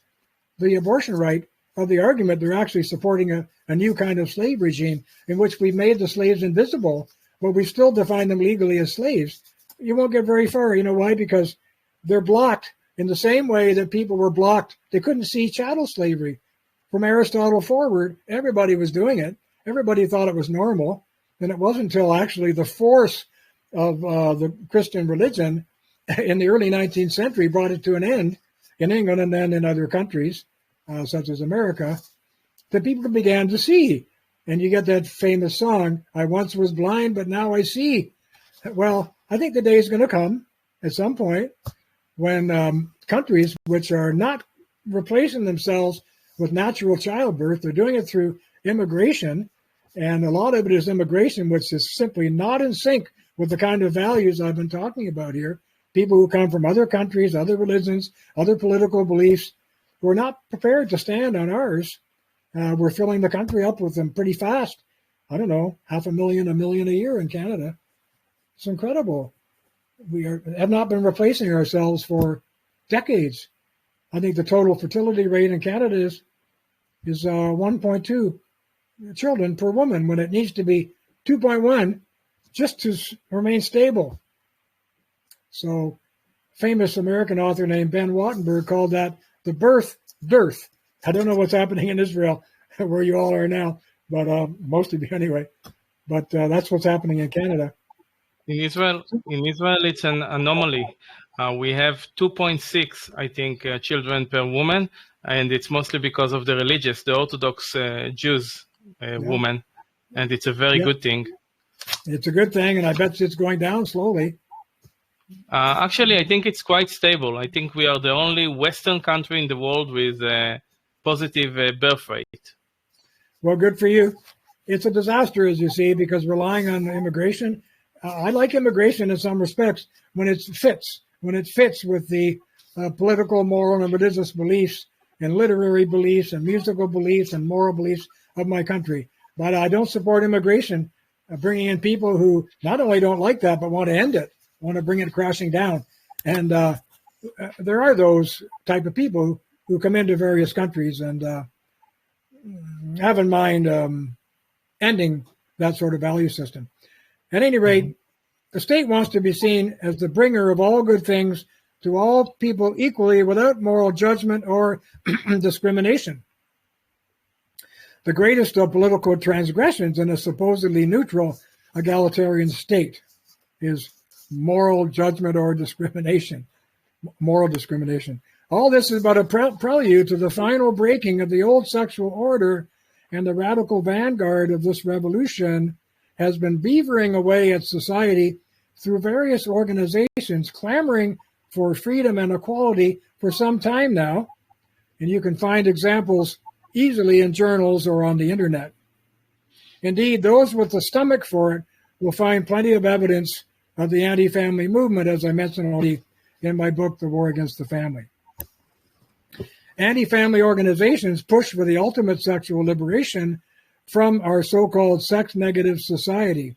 the abortion right of the argument they're actually supporting a new kind of slave regime in which we've made the slaves invisible, but we still define them legally as slaves. You won't get very far. You know why? Because they're blocked in the same way that people were blocked. They couldn't see chattel slavery. From Aristotle forward, everybody was doing it. Everybody thought it was normal. And it wasn't until actually the force of the Christian religion in the early 19th century brought it to an end in England and then in other countries, such as America, that people began to see. And you get that famous song, I once was blind, but now I see. Well, I think the day is going to come at some point when countries which are not replacing themselves with natural childbirth, they're doing it through immigration. And a lot of it is immigration, which is simply not in sync with the kind of values I've been talking about here. People who come from other countries, other religions, other political beliefs, who are not prepared to stand on ours. We're filling the country up with them pretty fast. I don't know, 500,000, 1 million a year in Canada. It's incredible. We have not been replacing ourselves for decades. I think the total fertility rate in Canada is 1.2 children per woman when it needs to be 2.1 just to remain stable. So, famous American author named Ben Wattenberg called that the birth dearth. I don't know what's happening in Israel where you all are now, but most of you anyway. But that's what's happening in Canada. In Israel, it's an anomaly. We have 2.6, I think, children per woman, and it's mostly because of the Orthodox Jews woman, and it's a very good thing. It's a good thing, and I bet it's going down slowly. Actually, I think it's quite stable. I think we are the only Western country in the world with a positive birth rate. Well, good for you. It's a disaster, as you see, because relying on immigration, I like immigration in some respects when it fits with the political, moral, and religious beliefs and literary beliefs and musical beliefs and moral beliefs of my country. But I don't support immigration, bringing in people who not only don't like that, but want to end it, want to bring it crashing down. And there are those type of people who come into various countries and have in mind ending that sort of value system. At any rate, the state wants to be seen as the bringer of all good things to all people equally without moral judgment or discrimination. The greatest of political transgressions in a supposedly neutral egalitarian state is moral judgment or discrimination, moral discrimination. All this is but a prelude to the final breaking of the old sexual order, and the radical vanguard of this revolution has been beavering away at society through various organizations clamoring for freedom and equality for some time now. And you can find examples easily in journals or on the internet. Indeed, those with the stomach for it will find plenty of evidence of the anti-family movement, as I mentioned already in my book, The War Against the Family. Anti-family organizations push for the ultimate sexual liberation from our so-called sex-negative society.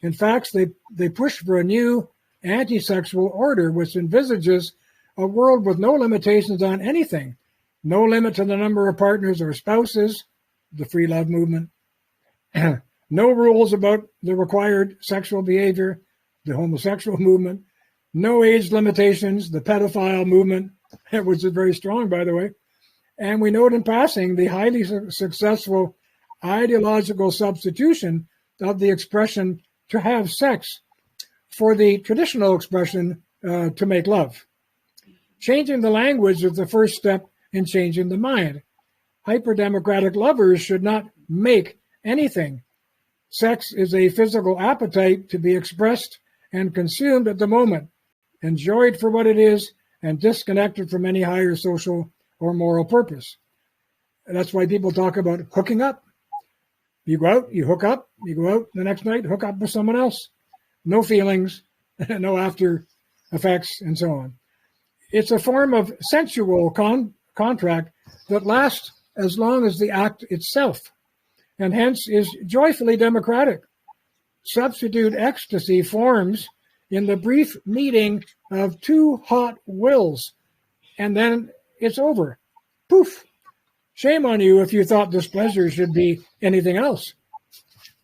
In fact, they push for a new anti-sexual order which envisages a world with no limitations on anything, no limit to the number of partners or spouses, the free love movement, no rules about the required sexual behavior, the homosexual movement, no age limitations, the pedophile movement, which is very strong, by the way. And we note in passing the highly successful ideological substitution of the expression to have sex for the traditional expression to make love. Changing the language is the first step in changing the mind. Hyper-democratic lovers should not make anything. Sex is a physical appetite to be expressed and consumed at the moment, enjoyed for what it is, and disconnected from any higher social or moral purpose. And that's why people talk about hooking up. You go out, you hook up, you go out the next night, hook up with someone else. No feelings, no after effects, and so on. It's a form of sensual contract that lasts as long as the act itself, and hence is joyfully democratic. Substitute ecstasy forms in the brief meeting of two hot wills, and then it's over. Poof. Shame on you if you thought this pleasure should be anything else.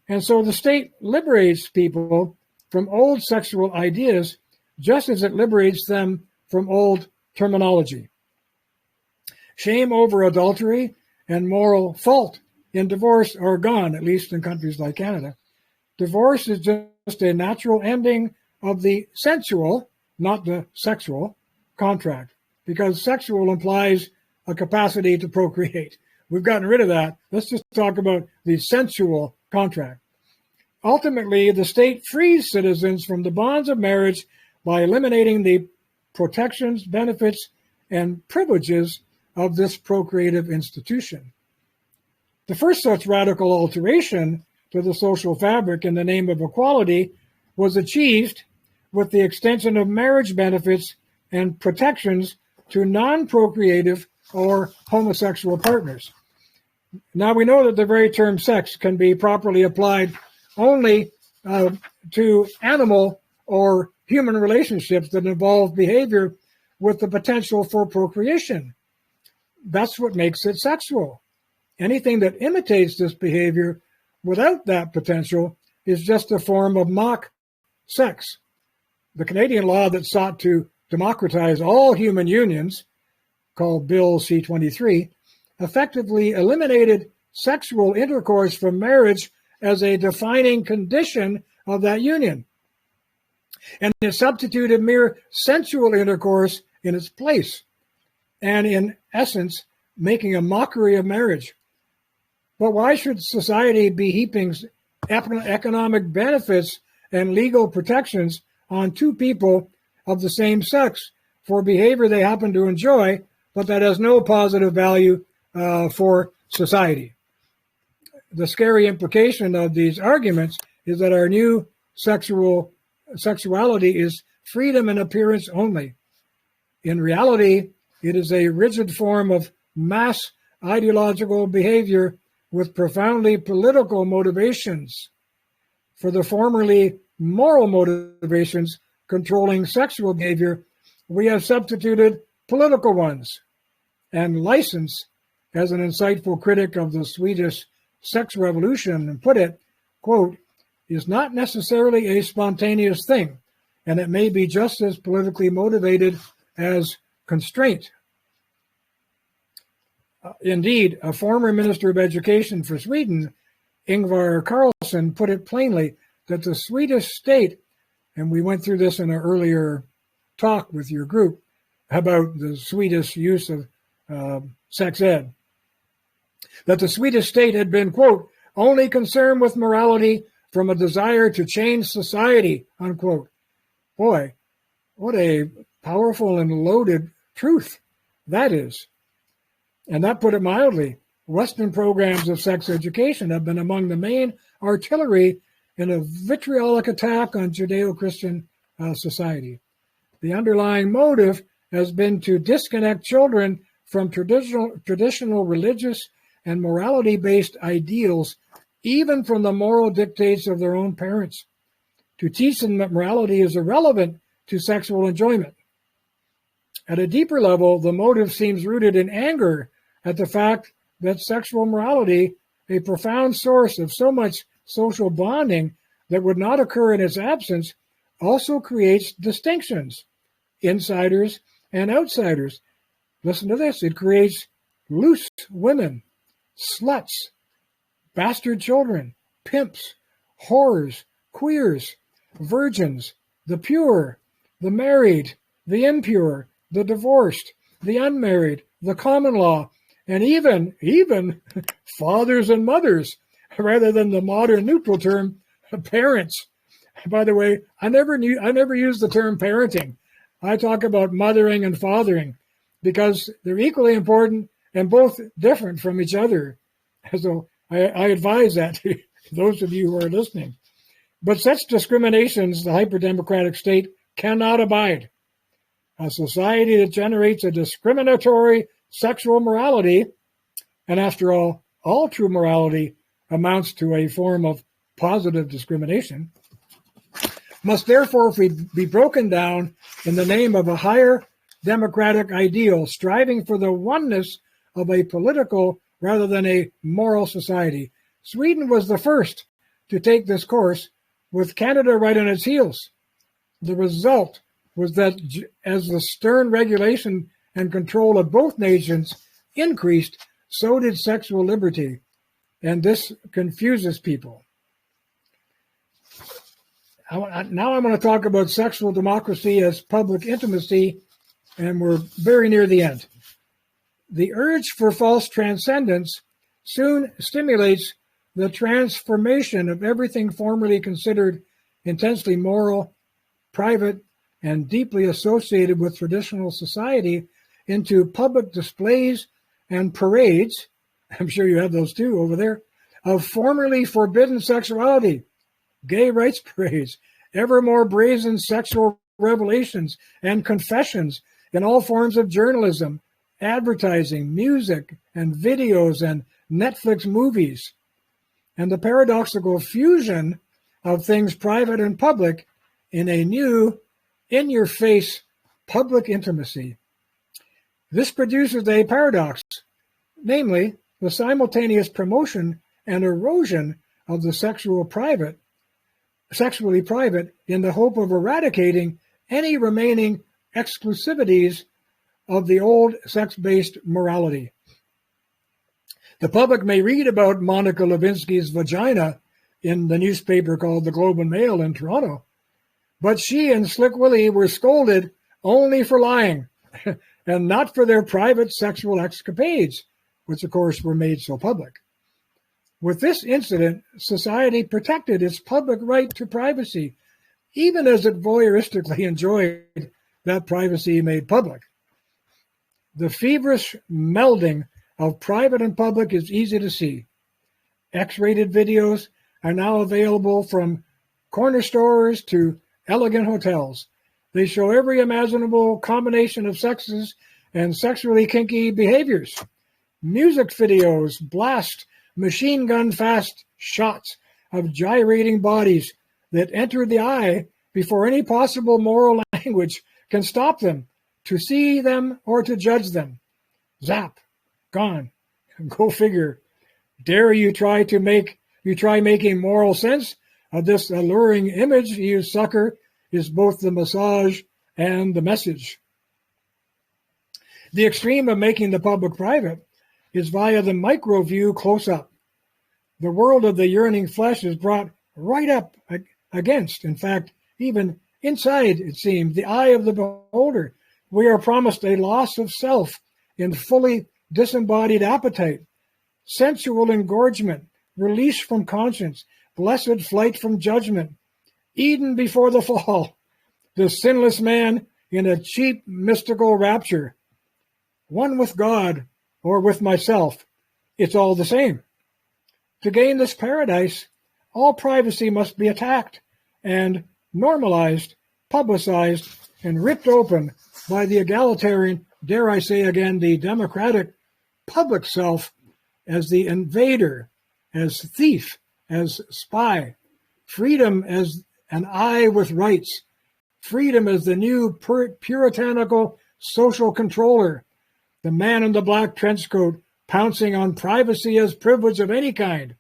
And so the state liberates people from old sexual ideas just as it liberates them from old terminology. Shame over adultery and moral fault in divorce are gone, at least in countries like Canada. Divorce is just a natural ending of the sensual, not the sexual, contract, because sexual implies a capacity to procreate. We've gotten rid of that. Let's just talk about the sensual contract. Ultimately, the state frees citizens from the bonds of marriage by eliminating the protections, benefits, and privileges of this procreative institution. The first such radical alteration to the social fabric in the name of equality was achieved with the extension of marriage benefits and protections to non-procreative or homosexual partners. Now, we know that the very term sex can be properly applied only to animal or human relationships that involve behavior with the potential for procreation. That's what makes it sexual. Anything that imitates this behavior without that potential is just a form of mock sex. The Canadian law that sought to democratize all human unions, called Bill C-23, effectively eliminated sexual intercourse from marriage as a defining condition of that union. And it substituted mere sensual intercourse in its place, and in essence, making a mockery of marriage. But why should society be heaping economic benefits and legal protections on two people of the same sex for behavior they happen to enjoy, but that has no positive value for society? The scary implication of these arguments is that our new sexuality is freedom in appearance only. In reality, it is a rigid form of mass ideological behavior with profoundly political motivations. For the formerly moral motivations controlling sexual behavior, we have substituted political ones. And license, as an insightful critic of the Swedish sex revolution put it, quote, is not necessarily a spontaneous thing, and it may be just as politically motivated as constraint. Indeed, a former Minister of Education for Sweden, Ingvar Carlsson, put it plainly that the Swedish state, and we went through this in an earlier talk with your group about the Swedish use of sex ed, that the Swedish state had been, quote, only concerned with morality from a desire to change society, unquote. Boy, what a powerful and loaded truth that is. And that, put it mildly, Western programs of sex education have been among the main artillery in a vitriolic attack on Judeo-Christian society. The underlying motive has been to disconnect children from traditional religious and morality-based ideals, even from the moral dictates of their own parents, to teach them that morality is irrelevant to sexual enjoyment. At a deeper level, the motive seems rooted in anger at the fact that sexual morality, a profound source of so much social bonding that would not occur in its absence, also creates distinctions, insiders and outsiders. Listen to this. It creates loose women, sluts, bastard children, pimps, whores, queers, virgins, the pure, the married, the impure, the divorced, the unmarried, the common law, and even fathers and mothers, rather than the modern neutral term parents. By the way, I never use the term parenting. I talk about mothering and fathering because they're equally important and both different from each other. So I advise that to those of you who are listening. But such discriminations the hyper-democratic state cannot abide. A society that generates a discriminatory sexual morality, and after all true morality amounts to a form of positive discrimination, must therefore be broken down in the name of a higher democratic ideal, striving for the oneness of a political rather than a moral society. Sweden was the first to take this course, with Canada right on its heels. The result was that as the stern regulation and control of both nations increased, so did sexual liberty, and this confuses people. Now I'm going to talk about sexual democracy as public intimacy, and we're very near the end. The urge for false transcendence soon stimulates the transformation of everything formerly considered intensely moral, private, and deeply associated with traditional society into public displays and parades, I'm sure you have those too over there, of formerly forbidden sexuality, gay rights parades, ever more brazen sexual revelations and confessions in all forms of journalism, advertising, music, and videos and Netflix movies, and the paradoxical fusion of things private and public in a new, in-your-face public intimacy. This produces a paradox, namely the simultaneous promotion and erosion of the sexually private in the hope of eradicating any remaining exclusivities of the old sex-based morality. The public may read about Monica Lewinsky's vagina in the newspaper called the Globe and Mail in Toronto, but she and Slick Willie were scolded only for lying and not for their private sexual escapades, which of course were made so public. With this incident, society protected its public right to privacy, even as it voyeuristically enjoyed that privacy made public. The feverish melding of private and public is easy to see. X-rated videos are now available from corner stores to elegant hotels. They show every imaginable combination of sexes and sexually kinky behaviors. Music videos blast machine gun fast shots of gyrating bodies that enter the eye before any possible moral language can stop them, to see them or to judge them. Zap, gone. Go figure. Dare you try making moral sense of this alluring image, you sucker, is both the massage and the message. The extreme of making the public private is via the micro view close up. The world of the yearning flesh is brought right up against, in fact, even inside, it seems, the eye of the beholder. We are promised a loss of self in fully disembodied appetite, sensual engorgement, release from conscience, blessed flight from judgment, Eden before the fall, the sinless man in a cheap mystical rapture, one with God or with myself, it's all the same. To gain this paradise, all privacy must be attacked and normalized, publicized, and ripped open by the egalitarian, dare I say again, the democratic public self as the invader, as thief, as spy, freedom as an I with rights, freedom as the new puritanical social controller, the man in the black trench coat pouncing on privacy as privilege of any kind.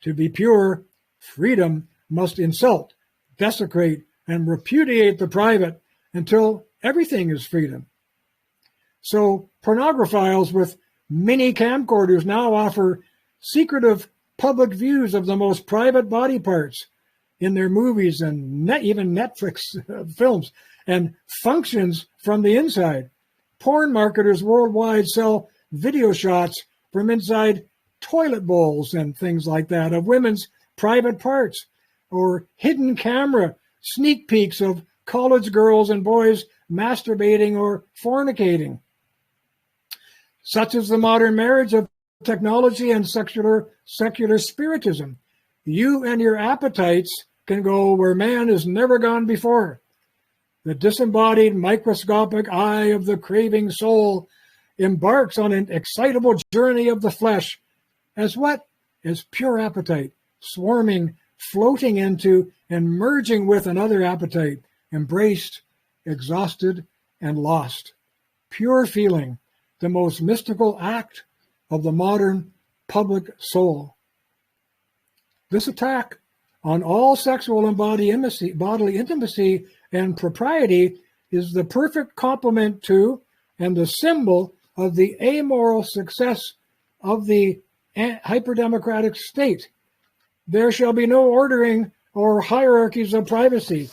To be pure, freedom must insult, desecrate, and repudiate the private until everything is freedom. So pornogrophiles with mini camcorders now offer secretive public views of the most private body parts in their movies and even Netflix films, and functions from the inside. Porn marketers worldwide sell video shots from inside toilet bowls and things like that of women's private parts, or hidden camera sneak peeks of college girls and boys masturbating or fornicating. Such is the modern marriage of technology and secular spiritism. You and your appetites can go where man has never gone before. The disembodied microscopic eye of the craving soul embarks on an excitable journey of the flesh as what? As pure appetite, swarming, floating into, and merging with another appetite, embraced, exhausted, and lost. Pure feeling, the most mystical act of the modern public soul. This attack on all sexual and bodily intimacy and propriety is the perfect complement to and the symbol of the amoral success of the hyperdemocratic state. There shall be no ordering or hierarchies of privacy.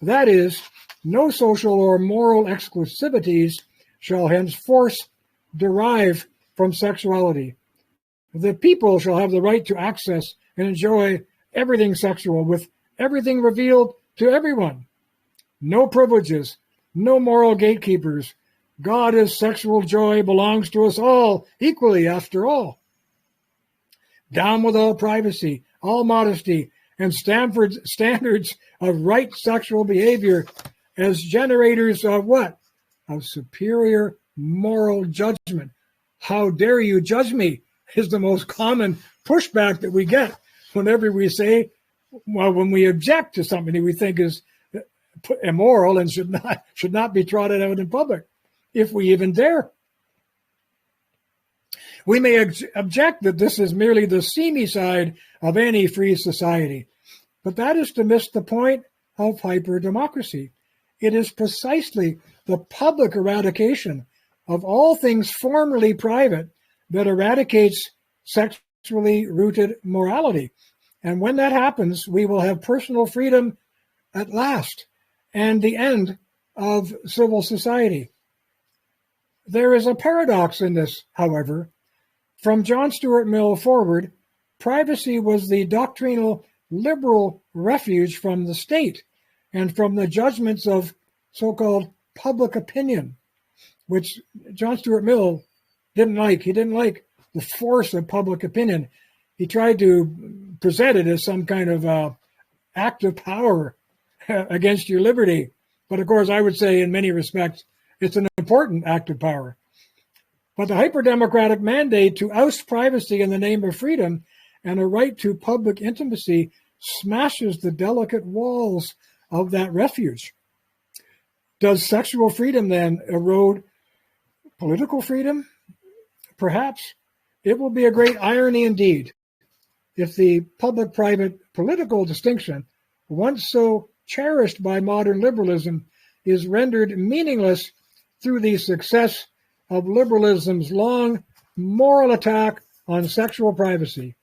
That is, no social or moral exclusivities shall henceforth derive from sexuality. The people shall have the right to access and enjoy everything sexual, with everything revealed to everyone. No privileges, no moral gatekeepers. God as sexual joy belongs to us all equally, after all. Down with all privacy, all modesty, and standards of right sexual behavior as generators of what? Of superior moral judgment. How dare you judge me is the most common pushback that we get whenever we say, well, when we object to something that we think is immoral and should not be trotted out in public, if we even dare We may object that this is merely the seamy side of any free society, but that is to miss the point of hyper-democracy. It is precisely the public eradication of all things formerly private that eradicates sexually rooted morality. And when that happens, we will have personal freedom at last and the end of civil society. There is a paradox in this, however. From John Stuart Mill forward, privacy was the doctrinal liberal refuge from the state and from the judgments of so-called public opinion, which John Stuart Mill didn't like. He didn't like the force of public opinion. He tried to present it as some kind of act of power against your liberty. But of course, I would say in many respects, it's an important act of power. But the hyper-democratic mandate to oust privacy in the name of freedom and a right to public intimacy smashes the delicate walls of that refuge. Does sexual freedom then erode political freedom? Perhaps. It will be a great irony indeed if the public-private political distinction, once so cherished by modern liberalism, is rendered meaningless through the success of liberalism's long moral attack on sexual privacy.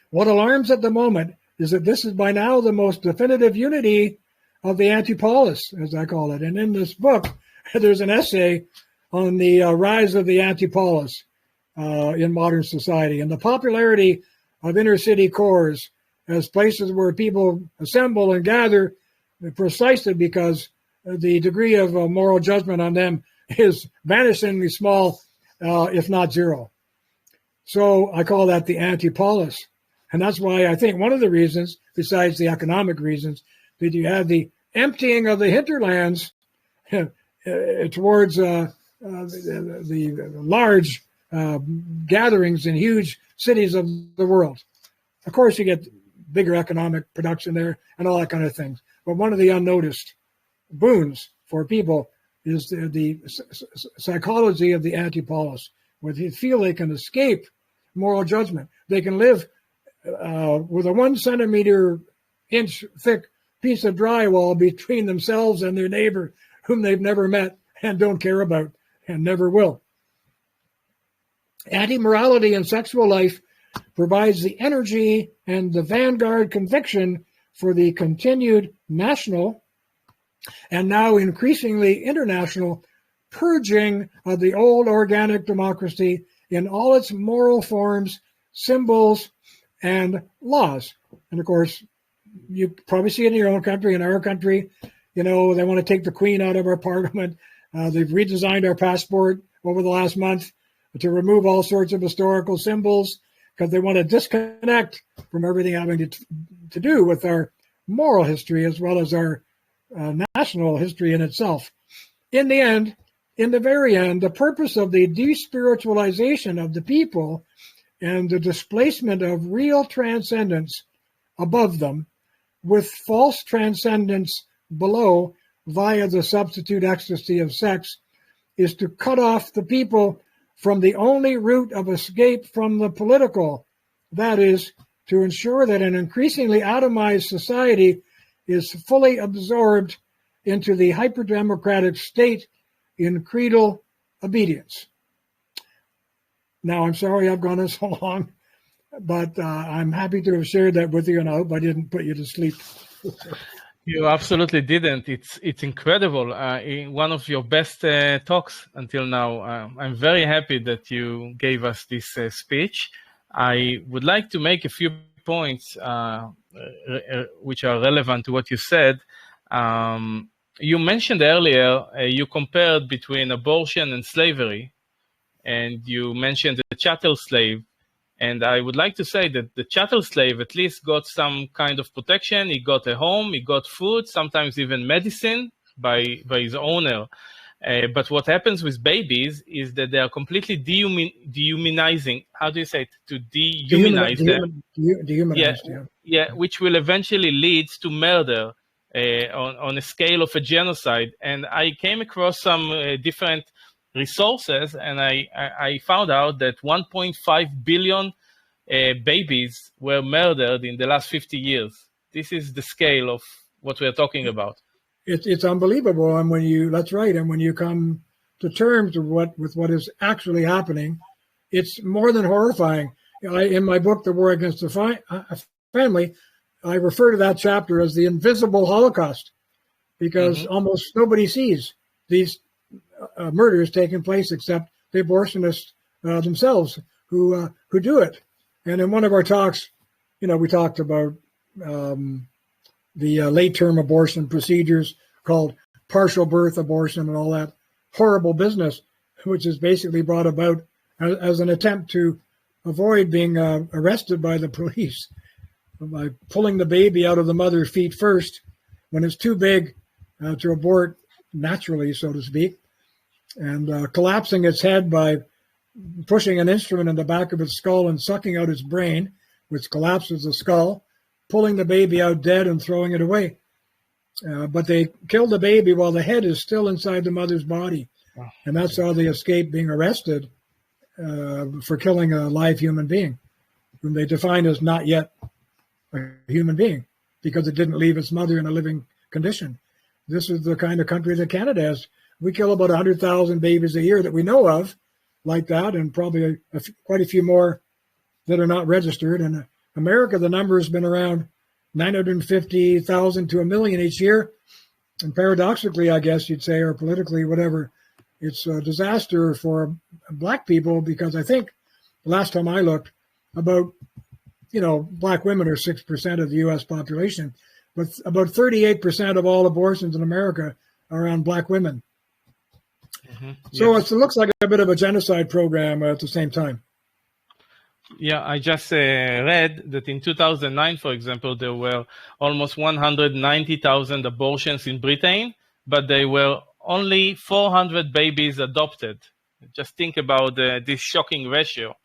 What alarms at the moment is that this is by now the most definitive unity of the anti-polis, as I call it. And in this book, there's an essay on the rise of the anti-polis in modern society and the popularity of inner city cores as places where people assemble and gather precisely because the degree of moral judgment on them is vanishingly small, if not zero. So I call that the anti-polis. And that's why I think one of the reasons, besides the economic reasons, that you have the emptying of the hinterlands towards the large gatherings in huge cities of the world. Of course, you get bigger economic production there and all that kind of things. But one of the unnoticed boons for people is the psychology of the anti-polis, where they feel they can escape moral judgment. They can live with a 1 centimeter inch thick piece of drywall between themselves and their neighbor, whom they've never met and don't care about and never will. Anti-morality in sexual life provides the energy and the vanguard conviction for the continued national and now increasingly international purging of the old organic democracy in all its moral forms, symbols, and laws. And of course, you probably see it in your own country, in our country. You know, they want to take the Queen out of our parliament. They've redesigned our passport over the last month to remove all sorts of historical symbols because they want to disconnect from everything having to do with our moral history as well as our national history in itself. In the end, in the very end, the purpose of the despiritualization of the people and the displacement of real transcendence above them with false transcendence below via the substitute ecstasy of sex is to cut off the people from the only route of escape from the political, that is, to ensure that an increasingly atomized society is fully absorbed into the hyper-democratic state in creedal obedience. Now, I'm sorry I've gone so long, but I'm happy to have shared that with you, and I hope I didn't put you to sleep. You absolutely didn't. It's incredible. One of your best talks until now. I'm very happy that you gave us this speech. I would like to make a few points which are relevant to what you said. You mentioned earlier, you compared between abortion and slavery, and you mentioned the chattel slave. And I would like to say that the chattel slave at least got some kind of protection. He got a home, he got food, sometimes even medicine by his owner. But what happens with babies is that they are completely dehumanizing. How do you say it? To dehumanize them. Dehumanize, yeah, which will eventually lead to murder on a scale of a genocide. And I came across some different resources, and I found out that 1.5 billion babies were murdered in the last 50 years. This is the scale of what we're talking about. It's unbelievable, and that's right. And when you come to terms with what is actually happening, it's more than horrifying. In my book, The War Against the Family, I refer to that chapter as the invisible Holocaust, because almost nobody sees these murders taking place except the abortionists themselves who do it. And in one of our talks, we talked about the late-term abortion procedures called partial birth abortion and all that horrible business, which is basically brought about as an attempt to avoid being arrested by the police by pulling the baby out of the mother's feet first when it's too big to abort naturally, so to speak, and collapsing its head by pushing an instrument in the back of its skull and sucking out its brain, which collapses the skull, pulling the baby out dead and throwing it away. But they kill the baby while the head is still inside the mother's body. Wow. And that's how they escape being arrested for killing a live human being, whom they define as not yet a human being because it didn't leave its mother in a living condition. This is the kind of country that Canada is. We kill about 100,000 babies a year that we know of like that, and probably quite a few more that are not registered. In America, the number has been around 950,000 to 1 million each year. And paradoxically, I guess you'd say, or politically, whatever, it's a disaster for Black people, because I think the last time I looked, about, Black women are 6% of the U.S. population, but about 38% of all abortions in America are on Black women. So it looks like a bit of a genocide program at the same time. Yeah, I just read that in 2009, for example, there were almost 190,000 abortions in Britain, but there were only 400 babies adopted. Just think about this shocking ratio.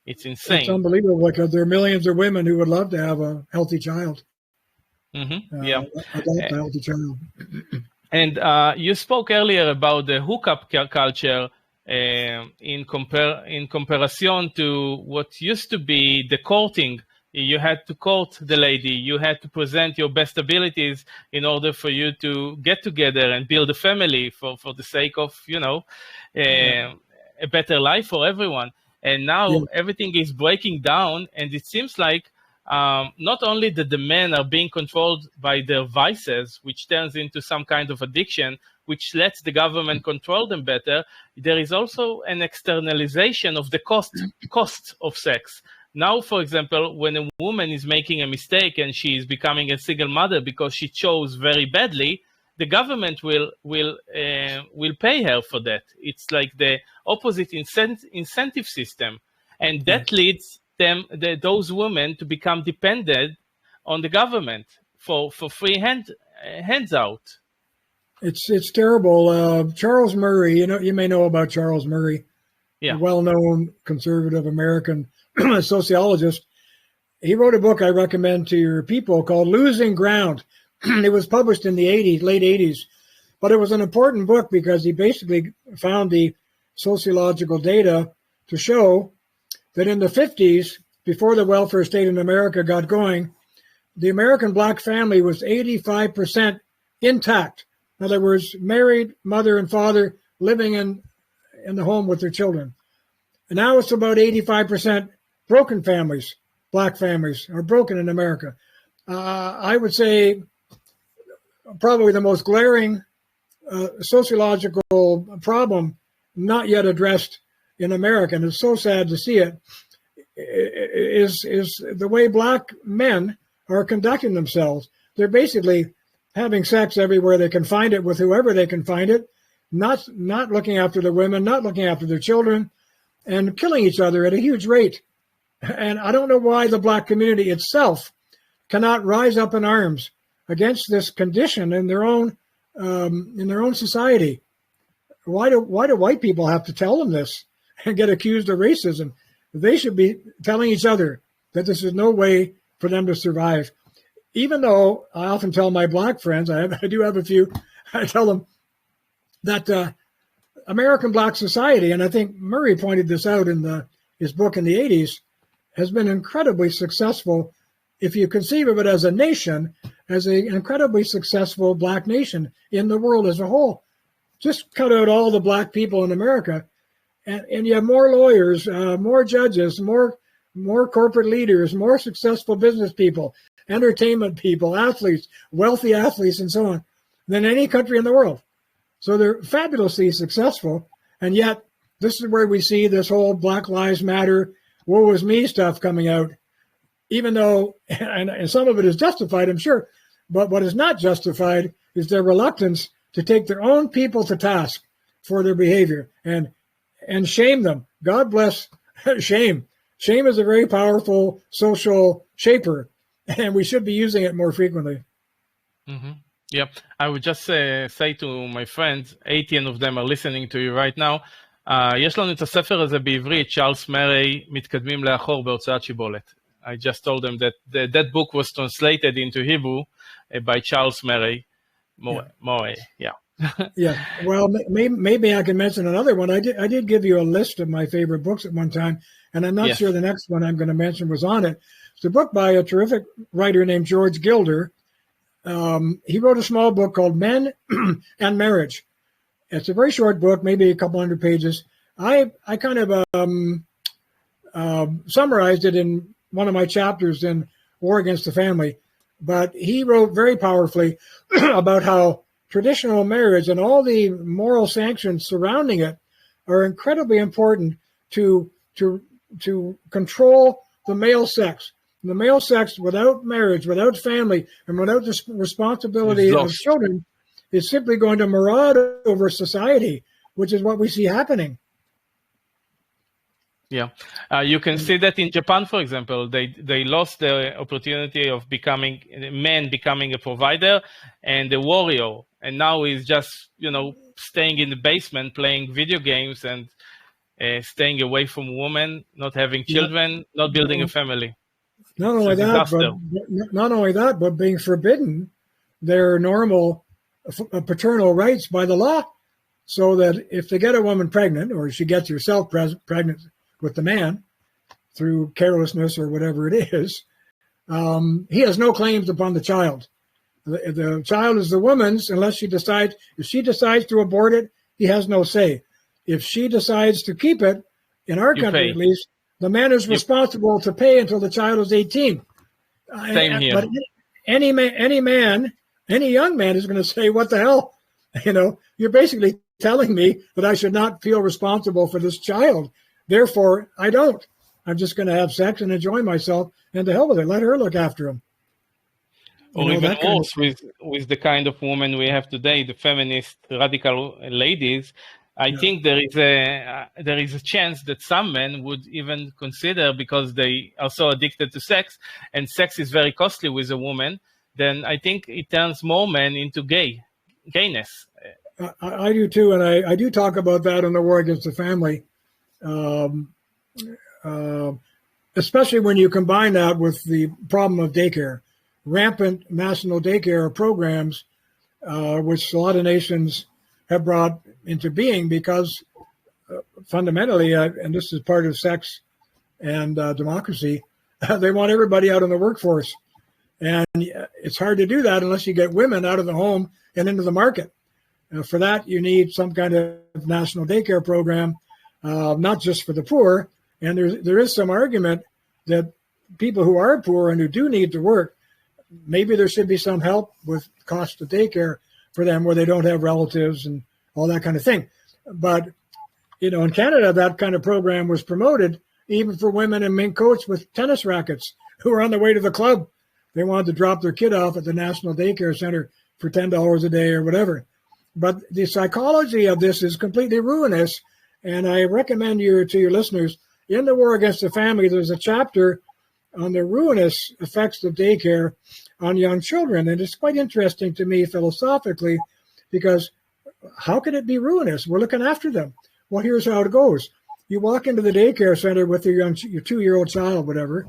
It's insane. It's unbelievable, because there are millions of women who would love to have a healthy child. Adopt a healthy child. And you spoke earlier about the hookup culture in comparison to what used to be the courting. You had to court the lady. You had to present your best abilities in order for you to get together and build a family for the sake of, a better life for everyone. And now everything is breaking down, and it seems like not only that the men are being controlled by their vices, which turns into some kind of addiction, which lets the government control them better, there is also an externalization of the cost of sex. Now, for example, when a woman is making a mistake and she is becoming a single mother because she chose very badly, the government will pay her for that. It's like the opposite incentive system, and that leads those women to become dependent on the government for free hands out. It's terrible. Charles Murray, you may know about Charles Murray, a well-known conservative American sociologist. He wrote a book I recommend to your people called Losing Ground. It was published in the late 80s, but it was an important book because he basically found the sociological data to show that in the 50s, before the welfare state in America got going, the American Black family was 85% intact. In other words, married, mother and father, living in the home with their children. And now it's about 85% broken families. Black families are broken in America. I would say probably the most glaring sociological problem not yet addressed in America, and it's so sad to see it, is the way Black men are conducting themselves. They're basically having sex everywhere they can find it with whoever they can find it, not looking after the women, not looking after their children, and killing each other at a huge rate. And I don't know why the Black community itself cannot rise up in arms against this condition in their own society. Why do white people have to tell them this and get accused of racism? They should be telling each other that this is no way for them to survive. Even though I often tell my Black friends, I do have a few, I tell them that American Black society, and I think Murray pointed this out in his book in the 80s, has been incredibly successful. If you conceive of it as a nation, as an incredibly successful Black nation in the world as a whole. Just cut out all the Black people in America, and you have more lawyers, more judges, more corporate leaders, more successful business people, entertainment people, athletes, wealthy athletes, and so on, than any country in the world. So they're fabulously successful, and yet this is where we see this whole Black Lives Matter, woe is me stuff coming out, even though, and some of it is justified, I'm sure, but what is not justified is their reluctance to take their own people to task for their behavior and shame them. God bless shame. Shame is a very powerful social shaper, and we should be using it more frequently. Mm-hmm. Yep. I would just say to my friends, 18 of them are listening to you right now, יש לנו את הספר הזה בעברית, צ'ארלס מרי, מתקדמים לאחור בהוצאת שיבולת. I just told them that that book was translated into Hebrew by Charles Murray. Yeah. Yeah. Well, maybe I can mention another one. I did give you a list of my favorite books at one time, and I'm not sure the next one I'm going to mention was on it. It's a book by a terrific writer named George Gilder. He wrote a small book called Men and Marriage. It's a very short book, maybe a couple hundred pages. I kind of summarized it in one of my chapters in War Against the Family, but he wrote very powerfully about how traditional marriage and all the moral sanctions surrounding it are incredibly important to control the male sex. The male sex without marriage, without family, and without the responsibility of children is simply going to maraud over society, which is what we see happening. Yeah, you can see that in Japan, for example, they lost the opportunity of men becoming a provider and a warrior, and now he's just staying in the basement playing video games and staying away from women, not having children, not building a family. Not only that, but being forbidden their normal paternal rights by the law, so that if they get a woman pregnant, or she gets herself pregnant with the man through carelessness or whatever it is, he has no claims upon the child. The child is the woman's unless she decides. If she decides to abort it, he has no say. If she decides to keep it, in our country at least, the man is responsible to pay until the child is 18. Same here. But any young man is going to say, "What the hell? You're basically telling me that I should not feel responsible for this child. Therefore, I don't. I'm just going to have sex and enjoy myself, and to hell with it. Let her look after him." Or even worse, with the kind of woman we have today, the feminist radical ladies. I think there is a chance that some men would even consider, because they are so addicted to sex, and sex is very costly with a woman, then I think it turns more men into gayness. I do too, and I do talk about that in the War Against the Family, especially when you combine that with the problem of daycare, rampant national daycare programs, which a lot of nations have brought into being because fundamentally, and this is part of sex and democracy, they want everybody out in the workforce. And it's hard to do that unless you get women out of the home and into the market. For that, you need some kind of national daycare program, not just for the poor. And there is some argument that people who are poor and who do need to work, maybe there should be some help with cost of daycare for them where they don't have relatives and all that kind of thing. But, in Canada, that kind of program was promoted even for women in mink coats with tennis rackets who were on the way to the club. They wanted to drop their kid off at the National Daycare Center for $10 a day or whatever. But the psychology of this is completely ruinous. And I recommend to your listeners, in the War Against the Family, there's a chapter on the ruinous effects of daycare on young children. And it's quite interesting to me philosophically, because how can it be ruinous? We're looking after them. Well, here's how it goes. You walk into the daycare center with your 2-year-old child, whatever,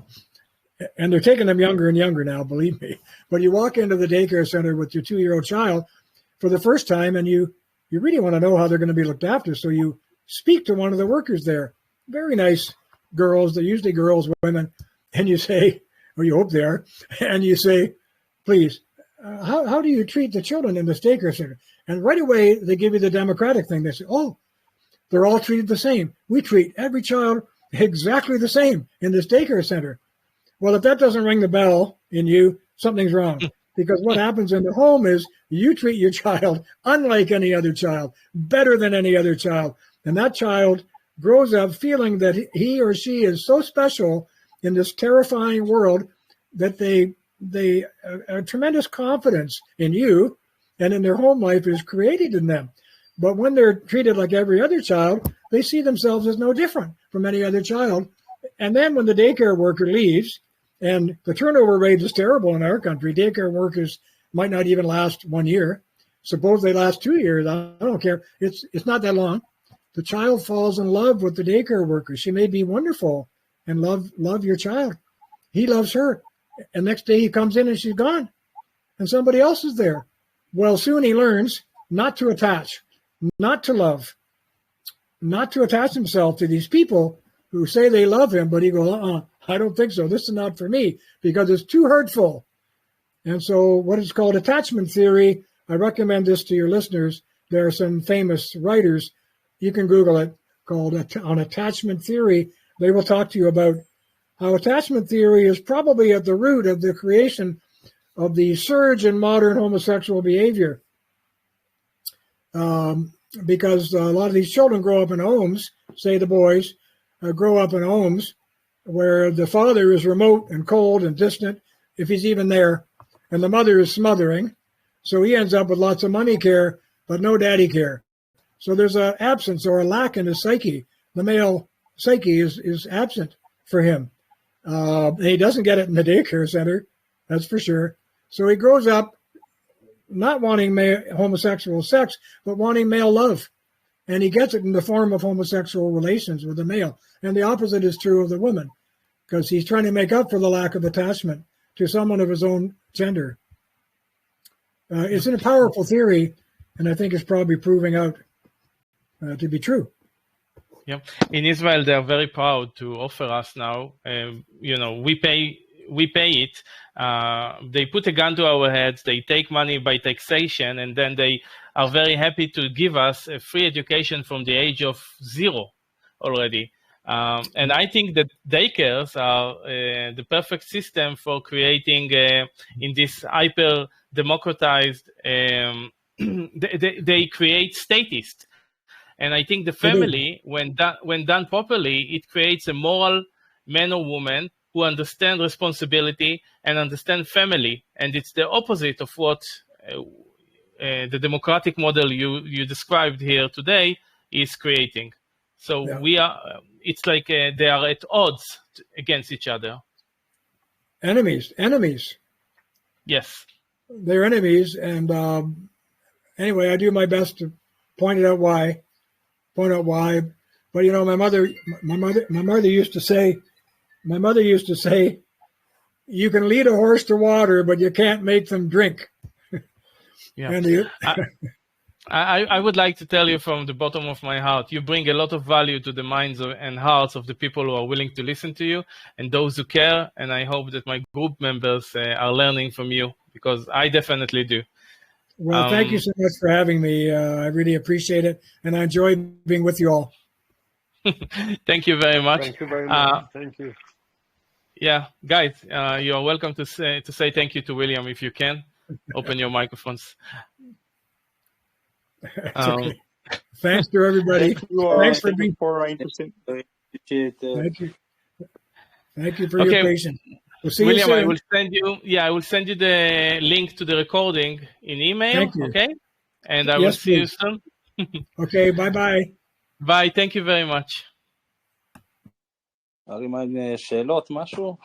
and they're taking them younger and younger now, believe me. But you walk into the daycare center with your 2-year-old child for the first time, and you you really want to know how they're going to be looked after. So you speak to one of the workers there, very nice girls, they're usually girls, women, and you say, or you hope they are, and you say, please, how do you treat the children in this daycare center? And right away, they give you the democratic thing. They say, oh, they're all treated the same. We treat every child exactly the same in this daycare center. Well, if that doesn't ring the bell in you, something's wrong. Because what happens in the home is you treat your child unlike any other child, better than any other child. And that child grows up feeling that he or she is so special in this terrifying world that they a tremendous confidence in you and in their home life is created in them. But when they're treated like every other child, they see themselves as no different from any other child. And then when the daycare worker leaves, and the turnover rate is terrible in our country, daycare workers might not even last 1 year. Suppose they last 2 years, I don't care. It's not that long. The child falls in love with the daycare worker. She may be wonderful and love your child. He loves her. And next day he comes in and she's gone. And somebody else is there. Well, soon he learns not to attach, not to love, not to attach himself to these people who say they love him, but he goes, I don't think so. This is not for me because it's too hurtful. And so what is called attachment theory, I recommend this to your listeners. There are some famous writers, you can Google it, called On Attachment Theory. They will talk to you about how attachment theory is probably at the root of the creation of the surge in modern homosexual behavior. Because a lot of these children grow up in homes, say the boys, grow up in homes where the father is remote and cold and distant, if he's even there, and the mother is smothering. So he ends up with lots of money care, but no daddy care. So there's an absence or a lack in his psyche. The male psyche is absent for him. He doesn't get it in the daycare center, that's for sure. So he grows up not wanting homosexual sex, but wanting male love. And he gets it in the form of homosexual relations with the male. And the opposite is true of the woman, because he's trying to make up for the lack of attachment to someone of his own gender. It's a powerful theory, and I think it's probably proving out to be true. Yeah, in Israel, they are very proud to offer us now. We pay it. They put a gun to our heads. They take money by taxation, and then they are very happy to give us a free education from the age of 0 already. And I think that daycares are the perfect system for creating in this hyper democratized. They create statists. And I think the family, when done properly, it creates a moral man or woman who understand responsibility and understand family. And it's the opposite of what the democratic model you described here today is creating. So it's like they are at odds against each other. Enemies. Yes. They're enemies. And anyway, I do my best to point out why. But my mother used to say, you can lead a horse to water, but you can't make them drink. Yeah. And I would like to tell you from the bottom of my heart, you bring a lot of value to the minds and hearts of the people who are willing to listen to you and those who care. And I hope that my group members are learning from you, because I definitely do. Well, thank you so much for having me. I really appreciate it, and I enjoy being with you all. Thank you very much. Thank you very much. Thank you. Yeah, guys, you are welcome to say thank you to William if you can. Open your microphones. Okay. Thanks to everybody. Thanks for being interesting. Appreciate it. Thank you for your patience. We'll see William, you soon. I will send you the link to the recording in email. Thank you. Okay? And I will see you soon. Okay, bye-bye. Bye, thank you very much. שאלות, משהו?